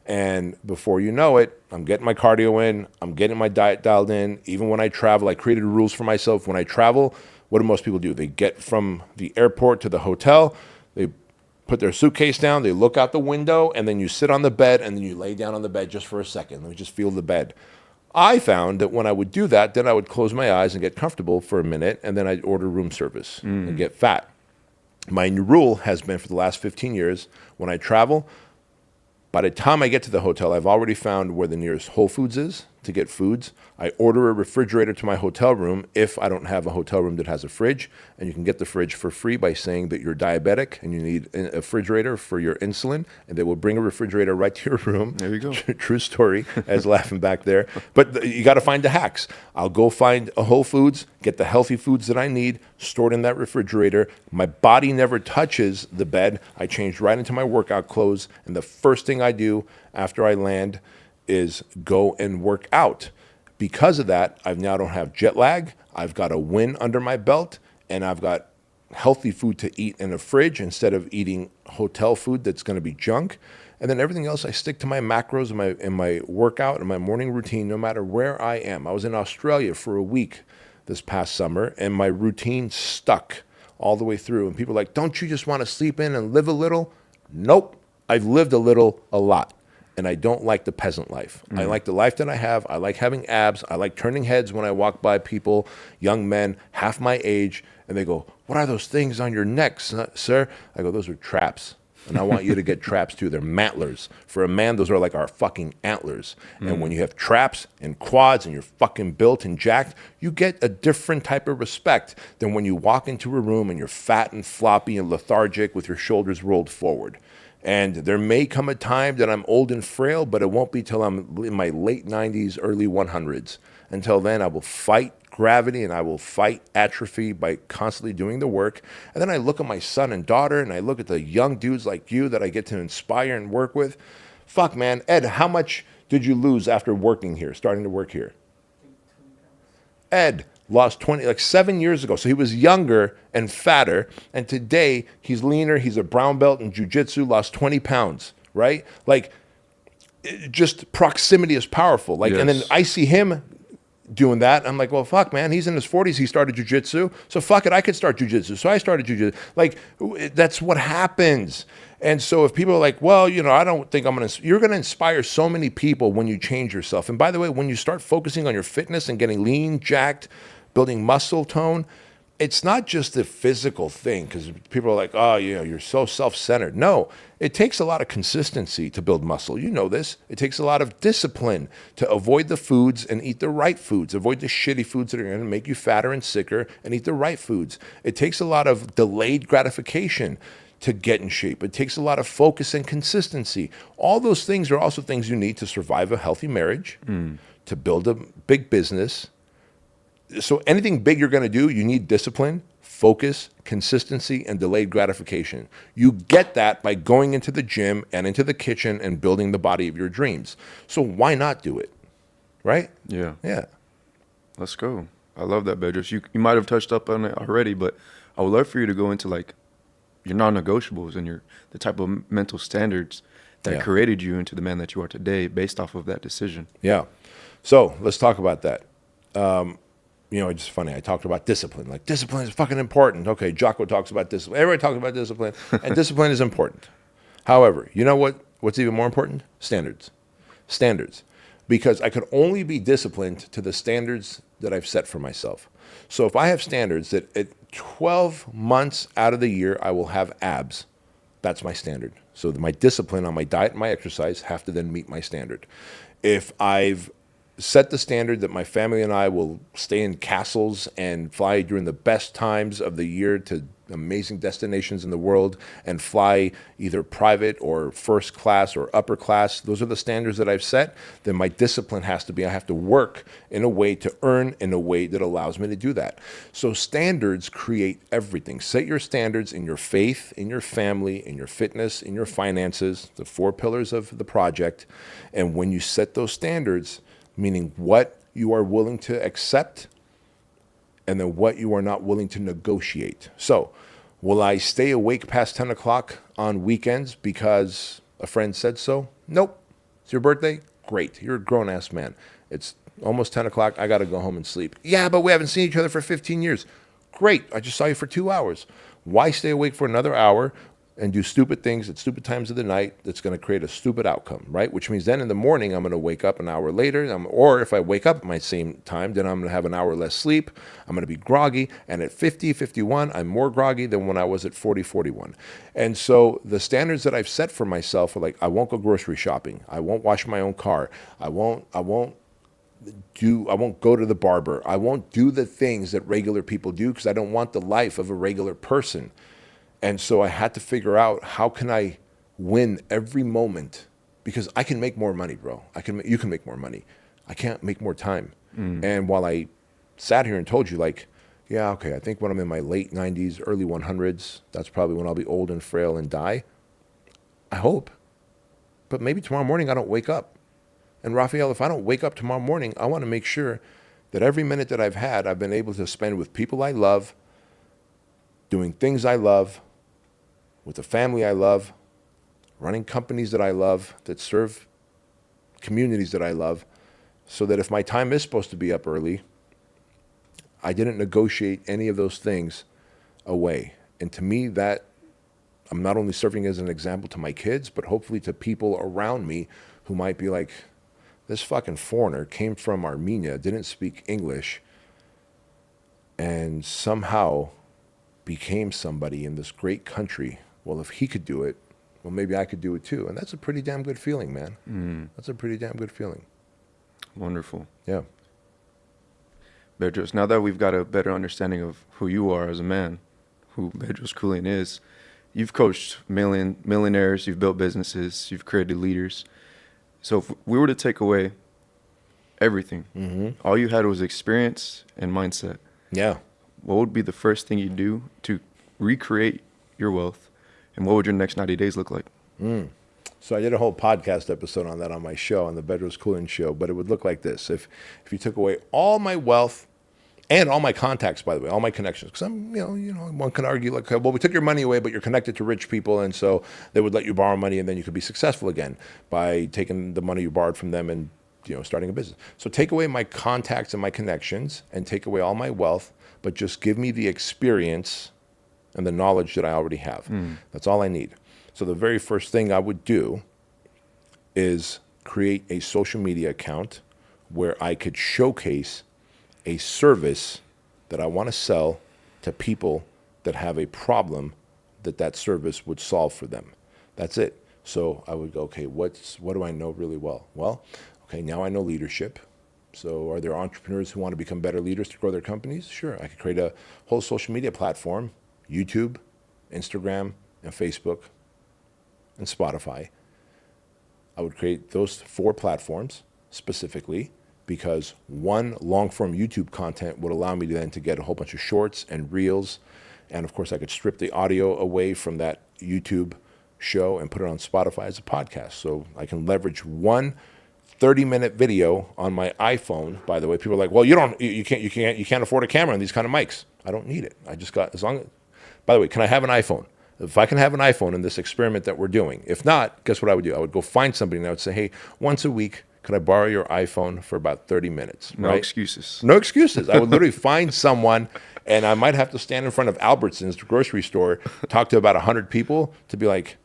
And before you know it, I'm getting my cardio in, I'm getting my diet dialed in. Even when I travel, I created rules for myself. When I travel, what do most people do? They get from the airport to the hotel, they put their suitcase down, they look out the window, and then you sit on the bed, and then you lay down on the bed just for a second. Let me just feel the bed. I found that when I would do that, then I would close my eyes and get comfortable for a minute, and then I'd order room service and get fat. My new rule has been for the last 15 years, when I travel, by the time I get to the hotel, I've already found where the nearest Whole Foods is to get foods. I order a refrigerator to my hotel room if I don't have a hotel room that has a fridge. And you can get the fridge for free by saying that you're diabetic and you need a refrigerator for your insulin. And they will bring a refrigerator right to your room. There you go. True story. I was laughing back there. But you got to find the hacks. I'll go find a Whole Foods, get the healthy foods that I need, stored in that refrigerator. My body never touches the bed. I change right into my workout clothes. And the first thing I do after I land is go and work out. Because of that, I now don't have jet lag. I've got a win under my belt, and I've got healthy food to eat in a fridge instead of eating hotel food that's going to be junk. And then everything else, I stick to my macros and my workout and my morning routine, no matter where I am. I was in Australia for a week this past summer, and my routine stuck all the way through. And people are like, don't you just want to sleep in and live a little? Nope. I've lived a little, a lot. And I don't like the peasant life. I like the life that I have. I like having abs. I like turning heads when I walk by people, young men, half my age, and they go, what are those things on your neck, sir? I go, those are traps. And I want you to get traps too. They're matlers. For a man, those are like our fucking antlers. And when you have traps and quads and you're fucking built and jacked, you get a different type of respect than when you walk into a room and you're fat and floppy and lethargic with your shoulders rolled forward. And there may come a time that I'm old and frail, but it won't be till I'm in my late 90s, early 100s. Until then, I will fight gravity and I will fight atrophy by constantly doing the work. And then I look at my son and daughter and I look at the young dudes like you that I get to inspire and work with. Fuck, man. Ed, how much did you lose after working here, starting to work here? Ed lost 20, like 7 years ago. So he was younger and fatter. And today he's leaner. He's a brown belt in jiu-jitsu, lost 20 pounds, right? Like just proximity is powerful. Like, yes. And then I see him doing that. I'm like, well, fuck, man, he's in his 40s. He started jujitsu. So fuck it, I could start jujitsu. So I started jujitsu. Like, that's what happens. And so if people are like, well, I don't think you're going to inspire so many people when you change yourself. And by the way, when you start focusing on your fitness and getting lean, jacked, building muscle tone, it's not just a physical thing, because people are like, oh, you're so self-centered. No, it takes a lot of consistency to build muscle. You know this. It takes a lot of discipline to avoid the foods and eat the right foods. Avoid the shitty foods that are going to make you fatter and sicker, and eat the right foods. It takes a lot of delayed gratification to get in shape. It takes a lot of focus and consistency. All those things are also things you need to survive a healthy marriage, to build a big business. So anything big you're going to do, you need discipline, focus, consistency, and delayed gratification. You get that by going into the gym and into the kitchen and building the body of your dreams. So why not do it? Right? Yeah. Yeah. Let's go. I love that, Bedros. You might have touched up on it already, but I would love for you to go into like your non-negotiables and the type of mental standards that created you into the man that you are today based off of that decision. Yeah. So let's talk about that. It's funny. I talked about discipline. Like, discipline is fucking important. Okay, Jocko talks about discipline. Everybody talks about discipline, and discipline is important. However, you know what's even more important? Standards. Standards. Because I could only be disciplined to the standards that I've set for myself. So if I have standards that at 12 months out of the year I will have abs, that's my standard. So my discipline on my diet and my exercise have to then meet my standard. If I've set the standard that my family and I will stay in castles and fly during the best times of the year to amazing destinations in the world and fly either private or first class or upper class, those are the standards that I've set, then my discipline has to be, I have to work in a way to earn in a way that allows me to do that. So standards create everything. Set your standards in your faith, in your family, in your fitness, in your finances, the 4 pillars of the project. And when you set those standards, meaning what you are willing to accept and then what you are not willing to negotiate. So, will I stay awake past 10 o'clock on weekends because a friend said so? Nope. It's your birthday? Great. You're a grown-ass man. It's almost 10 o'clock. I got to go home and sleep. Yeah, but we haven't seen each other for 15 years. Great. I just saw you for 2 hours. Why stay awake for another hour and do stupid things at stupid times of the night that's going to create a stupid outcome, right? Which means then in the morning, I'm going to wake up an hour later, or if I wake up at my same time, then I'm going to have an hour less sleep. I'm going to be groggy. And at 50, 51, I'm more groggy than when I was at 40, 41. And so the standards that I've set for myself are like, I won't go grocery shopping. I won't wash my own car. I won't go to the barber. I won't do the things that regular people do because I don't want the life of a regular person. And so I had to figure out, how can I win every moment? Because I can make more money, bro. You can make more money. I can't make more time. And while I sat here and told you, like, yeah, okay, I think when I'm in my late 90s, early 100s, that's probably when I'll be old and frail and die. I hope. But maybe tomorrow morning I don't wake up. And Raphael, if I don't wake up tomorrow morning, I want to make sure that every minute that I've had, I've been able to spend with people I love, doing things I love, with the family I love, running companies that I love, that serve communities that I love, so that if my time is supposed to be up early, I didn't negotiate any of those things away. And to me, that I'm not only serving as an example to my kids, but hopefully to people around me who might be like, this fucking foreigner came from Armenia, didn't speak English, and somehow became somebody in this great country. Well, if he could do it, well, maybe I could do it too. And that's a pretty damn good feeling, man. That's a pretty damn good feeling. Wonderful. Yeah. Bedros, now that we've got a better understanding of who you are as a man, who Bedros Keuilian is, you've coached millionaires, you've built businesses, you've created leaders. So if we were to take away everything, all you had was experience and mindset. Yeah. What would be the first thing you do to recreate your wealth? And what would your next 90 days look like? So I did a whole podcast episode on that on my show, on the Bedros Keuilian show, but it would look like this. If you took away all my wealth and all my contacts, by the way, all my connections, because one can argue like, well, we took your money away, but you're connected to rich people, and so they would let you borrow money, and then you could be successful again by taking the money you borrowed from them and starting a business. So take away my contacts and my connections and take away all my wealth, but just give me the experience and the knowledge that I already have. That's all I need. So the very first thing I would do is create a social media account where I could showcase a service that I want to sell to people that have a problem that service would solve for them. That's it. So I would go, okay, what do I know really well? Well, okay, now I know leadership. So are there entrepreneurs who want to become better leaders to grow their companies? Sure. I could create a whole social media platform, YouTube, Instagram, and Facebook, and Spotify. I would create those 4 platforms specifically because one long-form YouTube content would allow me then to get a whole bunch of shorts and reels. And of course, I could strip the audio away from that YouTube show and put it on Spotify as a podcast. So I can leverage one 30-minute video on my iPhone. By the way, people are like, well, you can't afford a camera on these kind of mics. I don't need it. I just got, by the way, can I have an iPhone? If I can have an iPhone in this experiment that we're doing. If not, guess what I would do? I would go find somebody and I would say, hey, once a week, could I borrow your iPhone for about 30 minutes? No excuses. No excuses. I would literally find someone, and I might have to stand in front of Albertsons, the grocery store, talk to about 100 people to be like,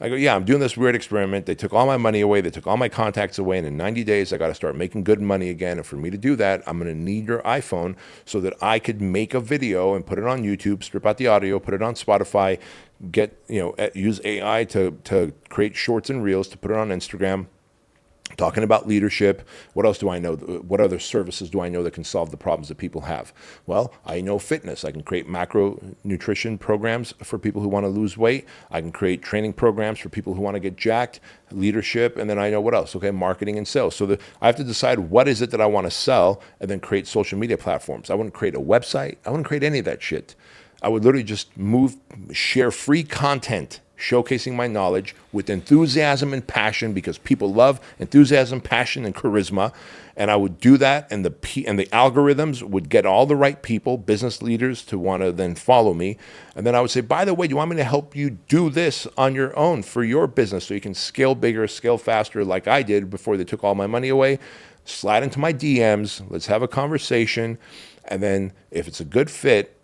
I go, yeah, I'm doing this weird experiment. They took all my money away. They took all my contacts away. And in 90 days, I got to start making good money again. And for me to do that, I'm going to need your iPhone so that I could make a video and put it on YouTube, strip out the audio, put it on Spotify, use AI to create shorts and reels to put it on Instagram. Talking about leadership, what else do I know? What other services do I know that can solve the problems that people have? Well, I know fitness. I can create macro nutrition programs for people who want to lose weight. I can create training programs for people who want to get jacked, leadership, and then I know what else? Okay, marketing and sales. So I have to decide what is it that I want to sell and then create social media platforms. I wouldn't create a website. I wouldn't create any of that shit. I would literally just share free content showcasing my knowledge with enthusiasm and passion because people love enthusiasm, passion, and charisma. And I would do that, and the algorithms would get all the right people, business leaders, to want to then follow me. And then I would say, by the way, do you want me to help you do this on your own for your business so you can scale bigger, scale faster like I did before they took all my money away? Slide into my DMs. Let's have a conversation. And then if it's a good fit,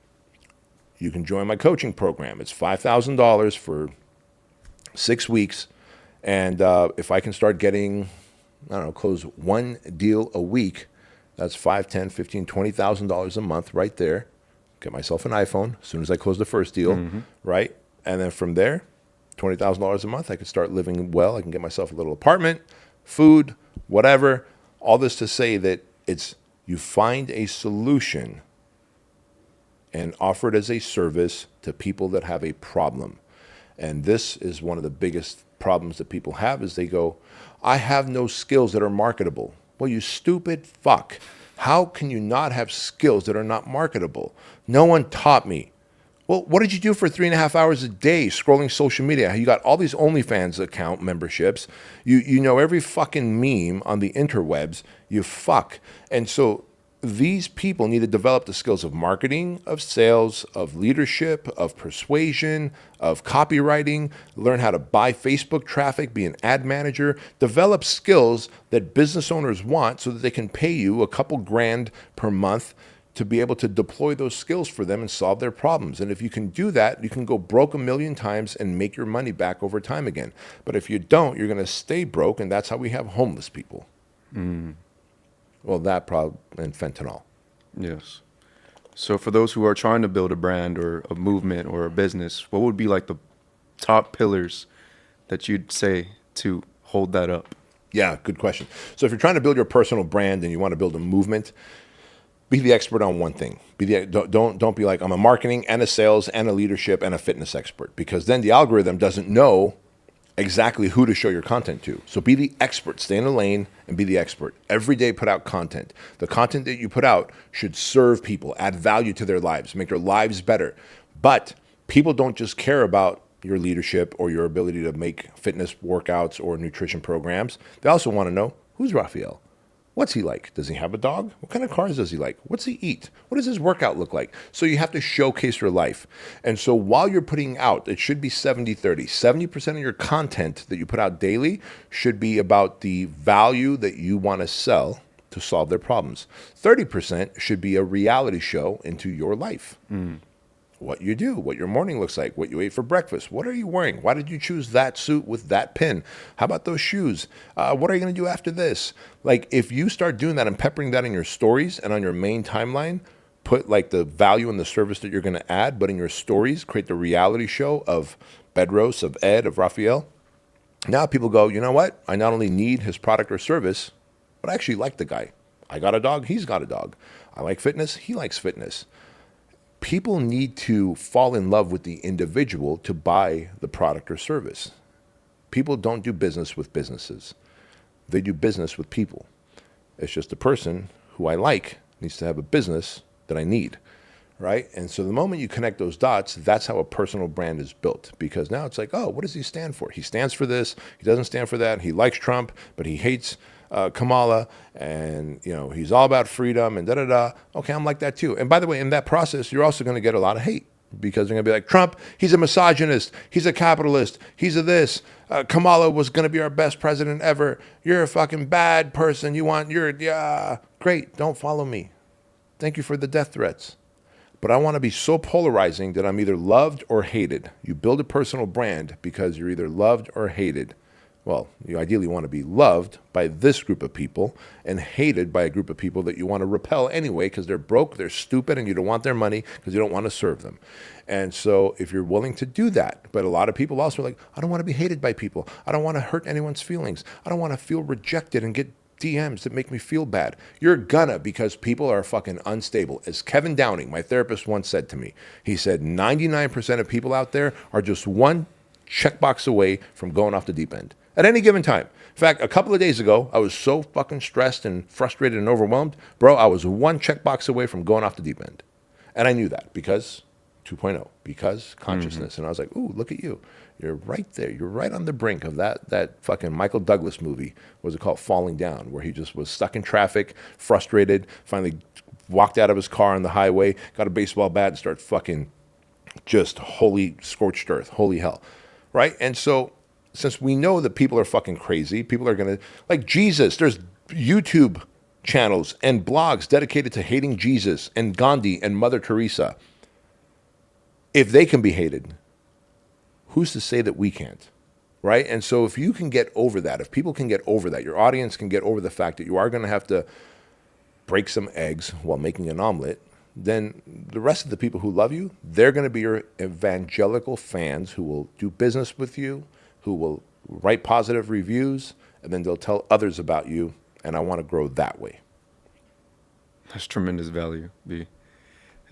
you can join my coaching program. It's $5,000 for 6 weeks. And if I can start getting, close one deal a week, that's $5,000, $10,000, $15,000, $20,000 a month right there. Get myself an iPhone as soon as I close the first deal, right? And then from there, $20,000 a month, I can start living well. I can get myself a little apartment, food, whatever. All this to say that you find a solution and offer it as a service to people that have a problem. And this is one of the biggest problems that people have is they go, I have no skills that are marketable. Well, you stupid fuck. How can you not have skills that are not marketable? No one taught me. Well, what did you do for 3.5 hours a day scrolling social media? You got all these OnlyFans account memberships. You know every fucking meme on the interwebs. You fuck. And so these people need to develop the skills of marketing, of sales, of leadership, of persuasion, of copywriting, learn how to buy Facebook traffic, be an ad manager, develop skills that business owners want so that they can pay you a couple grand per month to be able to deploy those skills for them and solve their problems. And if you can do that, you can go broke 1,000,000 times and make your money back over time again. But if you don't, you're going to stay broke, and that's how we have homeless people. Well, that problem and fentanyl. Yes. So for those who are trying to build a brand or a movement or a business, what would be like the top pillars that you'd say to hold that up? Yeah, good question. So if you're trying to build your personal brand and you want to build a movement, be the expert on one thing. Don't be like, I'm a marketing and a sales and a leadership and a fitness expert, because then the algorithm doesn't know exactly who to show your content to. So be the expert, stay in the lane and be the expert. Every day put out content. The content that you put out should serve people, add value to their lives, make their lives better. But people don't just care about your leadership or your ability to make fitness workouts or nutrition programs. They also want to know, who's Raphael? What's he like? Does he have a dog? What kind of cars does he like? What's he eat? What does his workout look like? So you have to showcase your life. And so while you're putting out, it should be 70-30. 70% of your content that you put out daily should be about the value that you want to sell to solve their problems. 30% should be a reality show into your life. What you do, what your morning looks like, what you ate for breakfast, what are you wearing? Why did you choose that suit with that pin? How about those shoes? What are you going to do after this? Like, if you start doing that and peppering that in your stories and on your main timeline, put like the value and the service that you're going to add, but in your stories, create the reality show of Bedros, of Ed, of Raphael. Now people go, you know what? I not only need his product or service, but I actually like the guy. I got a dog, he's got a dog. I like fitness, he likes fitness. People need to fall in love with the individual to buy the product or service. People don't do business with businesses. They do business with people. It's just the person who I like needs to have a business that I need, right? And so the moment you connect those dots, that's how a personal brand is built. Because now it's like, oh, what does he stand for? He stands for this. He doesn't stand for that. He likes Trump, but he hates Kamala, and he's all about freedom and da-da-da. Okay, I'm like that too. And by the way, in that process, you're also going to get a lot of hate because they're going to be like, Trump, he's a misogynist, he's a capitalist, he's a this. Kamala was going to be our best president ever. You're a fucking bad person. Yeah, great. Don't follow me. Thank you for the death threats. But I want to be so polarizing that I'm either loved or hated. You build a personal brand because you're either loved or hated. Well, you ideally want to be loved by this group of people and hated by a group of people that you want to repel anyway because they're broke, they're stupid, and you don't want their money because you don't want to serve them. And so if you're willing to do that, but a lot of people also are like, I don't want to be hated by people. I don't want to hurt anyone's feelings. I don't want to feel rejected and get DMs that make me feel bad. You're gonna, because people are fucking unstable. As Kevin Downing, my therapist, once said to me, he said 99% of people out there are just one checkbox away from going off the deep end. At any given time. In fact, a couple of days ago, I was so fucking stressed and frustrated and overwhelmed. Bro, I was one checkbox away from going off the deep end. And I knew that because 2.0, because consciousness. And I was like, ooh, look at you. You're right there. You're right on the brink of that fucking Michael Douglas movie. What was it called? Falling Down, where he just was stuck in traffic, frustrated, finally walked out of his car on the highway, got a baseball bat and started fucking just holy scorched earth, holy hell. Right? And so since we know that people are fucking crazy, people are going to, like Jesus, there's YouTube channels and blogs dedicated to hating Jesus and Gandhi and Mother Teresa. If they can be hated, who's to say that we can't, right? And so if you can get over that, if people can get over that, your audience can get over the fact that you are going to have to break some eggs while making an omelet, then the rest of the people who love you, they're going to be your evangelical fans who will do business with you, who will write positive reviews, and then they'll tell others about you, and I want to grow that way. That's tremendous value, B.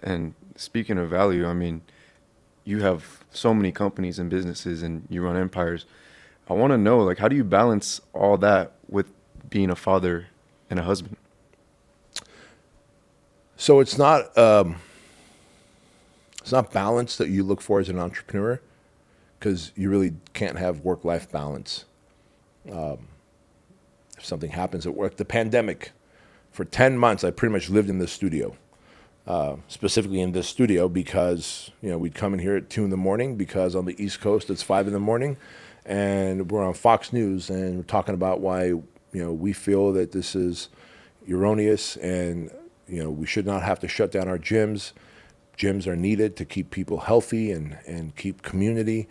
And speaking of value, I mean, you have so many companies and businesses and you run empires. I want to know, like, how do you balance all that with being a father and a husband? So it's not balance that you look for as an entrepreneur, because you really can't have work-life balance. If something happens at work, the pandemic, for 10 months, I pretty much lived in this studio, specifically in this studio because, we'd come in here at 2 a.m. because on the East Coast, it's 5 a.m. and we're on Fox News and we're talking about why, we feel that this is erroneous and, we should not have to shut down our gyms. Gyms are needed to keep people healthy and keep community.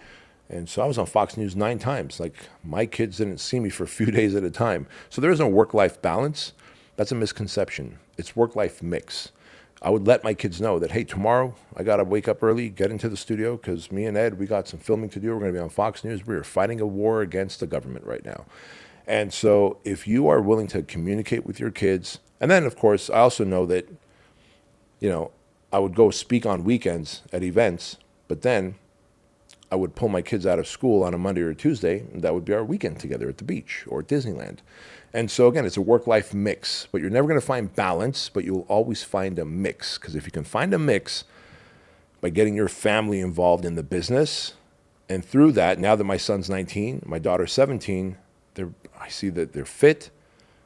And so I was on Fox News 9 times. Like, my kids didn't see me for a few days at a time. So there is no work-life balance. That's a misconception. It's work-life mix. I would let my kids know that, hey, tomorrow I got to wake up early, get into the studio, because me and Ed, we got some filming to do. We're going to be on Fox News. We are fighting a war against the government right now. And so if you are willing to communicate with your kids, and then, of course, I also know that, I would go speak on weekends at events, but then I would pull my kids out of school on a Monday or a Tuesday, and that would be our weekend together at the beach or at Disneyland. And so again, it's a work-life mix, but you're never going to find balance, but you'll always find a mix. Because if you can find a mix by getting your family involved in the business, and through that, now that my son's 19, my daughter's 17, I see that they're fit,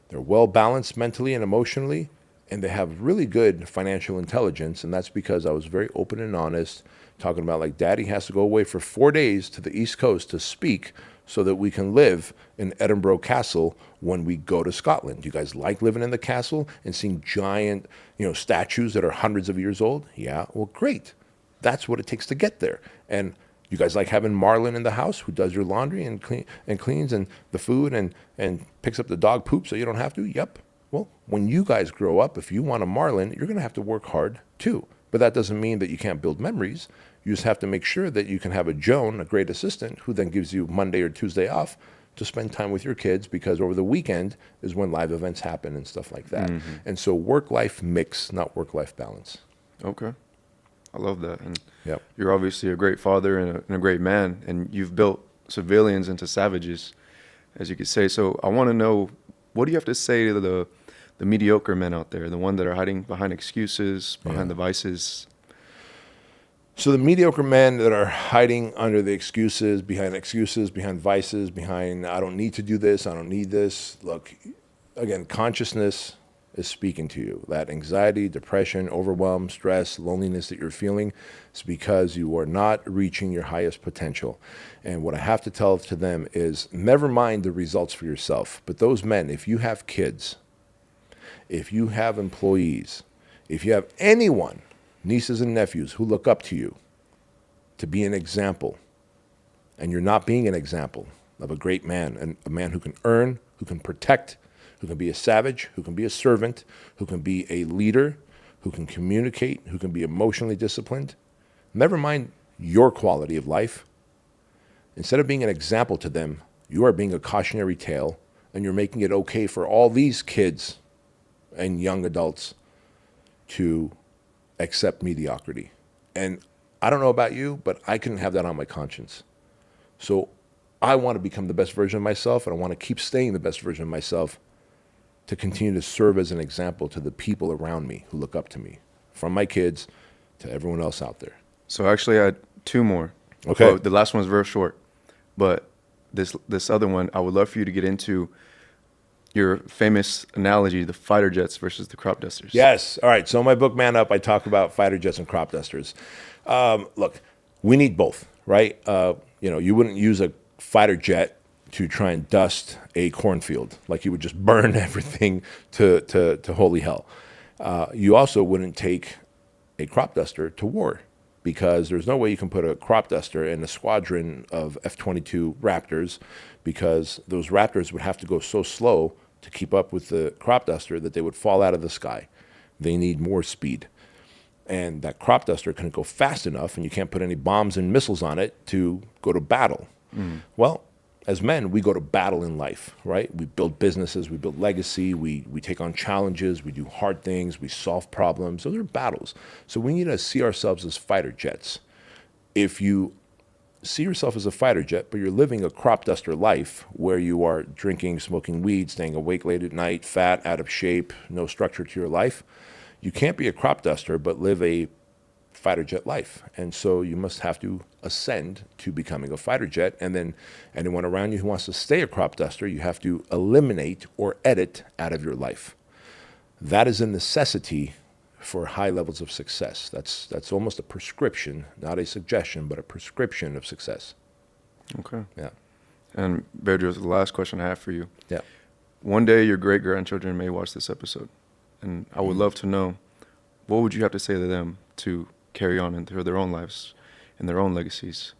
They're well balanced mentally and emotionally, and they have really good financial intelligence. And that's because I was very open and honest, talking about like daddy has to go away for 4 days to the East Coast to speak so that we can live in Edinburgh Castle when we go to Scotland. Do you guys like living in the castle and seeing giant, statues that are hundreds of years old? Yeah, well, great. That's what it takes to get there. And you guys like having Marlon in the house who does your laundry and cleans and the food and picks up the dog poop so you don't have to? Yep. Well, when you guys grow up, if you want a Marlin, you're going to have to work hard too. But that doesn't mean that you can't build memories. You just have to make sure that you can have a Joan, a great assistant, who then gives you Monday or Tuesday off to spend time with your kids, because over the weekend is when live events happen and stuff like that. And so work-life mix, not work-life balance. Okay. I love that. And Yep. you're obviously a great father and a great man, and you've built civilians into savages, as you could say. So I want to know, what do you have to say to the mediocre men out there, the one that are hiding behind excuses, behind the vices? So the mediocre men that are hiding under the excuses, behind vices, behind I don't need to do this, I don't need this. Look, again, consciousness is speaking to you. That anxiety, depression, overwhelm, stress, loneliness that you're feeling is because you are not reaching your highest potential. And what I have to tell to them is never mind the results for yourself. But those men, if you have kids, if you have employees, if you have anyone, nieces and nephews who look up to you to be an example, and you're not being an example of a great man, and a man who can earn, who can protect, who can be a savage, who can be a servant, who can be a leader, who can communicate, who can be emotionally disciplined, never mind your quality of life. Instead of being an example to them, you are being a cautionary tale, and you're making it okay for all these kids and young adults to accept mediocrity. And I don't know about you, but I couldn't have that on my conscience. So I want to become the best version of myself, and I want to keep staying the best version of myself to continue to serve as an example to the people around me who look up to me, from my kids to everyone else out there. So actually I had two more. Okay. Well, the last one's very short, but this other one, I would love for you to get into your famous analogy, the fighter jets versus the crop dusters. Yes. All right. So in my book, Man Up, I talk about fighter jets and crop dusters. Look, we need both, right? You wouldn't use a fighter jet to try and dust a cornfield. Like you would just burn everything to holy hell. You also wouldn't take a crop duster to war, because there's no way you can put a crop duster in a squadron of F-22 Raptors, because those Raptors would have to go so slow to keep up with the crop duster that they would fall out of the sky. They need more speed. And that crop duster couldn't go fast enough, and you can't put any bombs and missiles on it to go to battle. Well, as men, we go to battle in life, right? We build businesses, we build legacy, we take on challenges, we do hard things, we solve problems. Those are battles. So we need to see ourselves as fighter jets. If you see yourself as a fighter jet, but you're living a crop duster life where you are drinking, smoking weed, staying awake late at night, fat, out of shape, no structure to your life, you can't be a crop duster but live a fighter jet life. And so you must have to ascend to becoming a fighter jet. And then anyone around you who wants to stay a crop duster, you have to eliminate or edit out of your life. That is a necessity for high levels of success. That's almost a prescription, not a suggestion, but a prescription of success. Okay. Yeah. And Bedros, the last question I have for you. Yeah. One day your great-grandchildren may watch this episode, and I would love to know, what would you have to say to them to carry on into their own lives and their own legacies?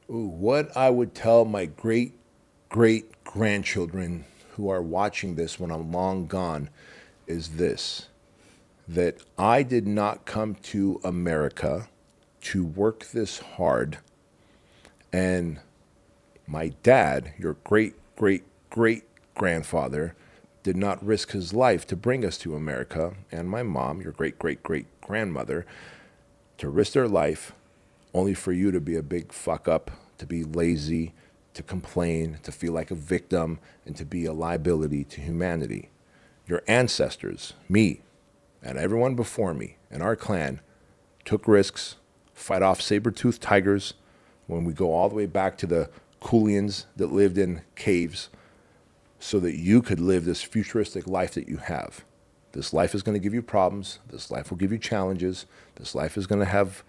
Ooh, what I would tell my great-great-grandchildren who are watching this when I'm long gone is this: that I did not come to America to work this hard, and my dad, your great-great-great-grandfather, did not risk his life to bring us to America, and my mom, your great-great-great-grandmother, to risk their life only for you to be a big fuck up, to be lazy, to complain, to feel like a victim, and to be a liability to humanity. Your ancestors, me, and everyone before me and our clan took risks, fight off saber-toothed tigers. When we go all the way back to the Keuilians that lived in caves, so that you could live this futuristic life that you have. This life is going to give you problems. This life will give you challenges. This life is going to have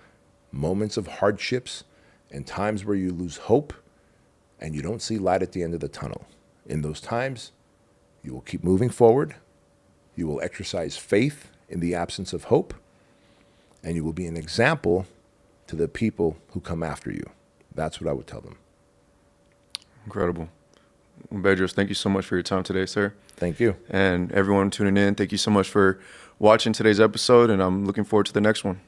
moments of hardships and times where you lose hope and you don't see light at the end of the tunnel. In those times, you will keep moving forward. You will exercise faith in the absence of hope, and you will be an example to the people who come after you. That's what I would tell them. Incredible. Well, Bedros, thank you so much for your time today, sir. Thank you. And everyone tuning in, thank you so much for watching today's episode, and I'm looking forward to the next one.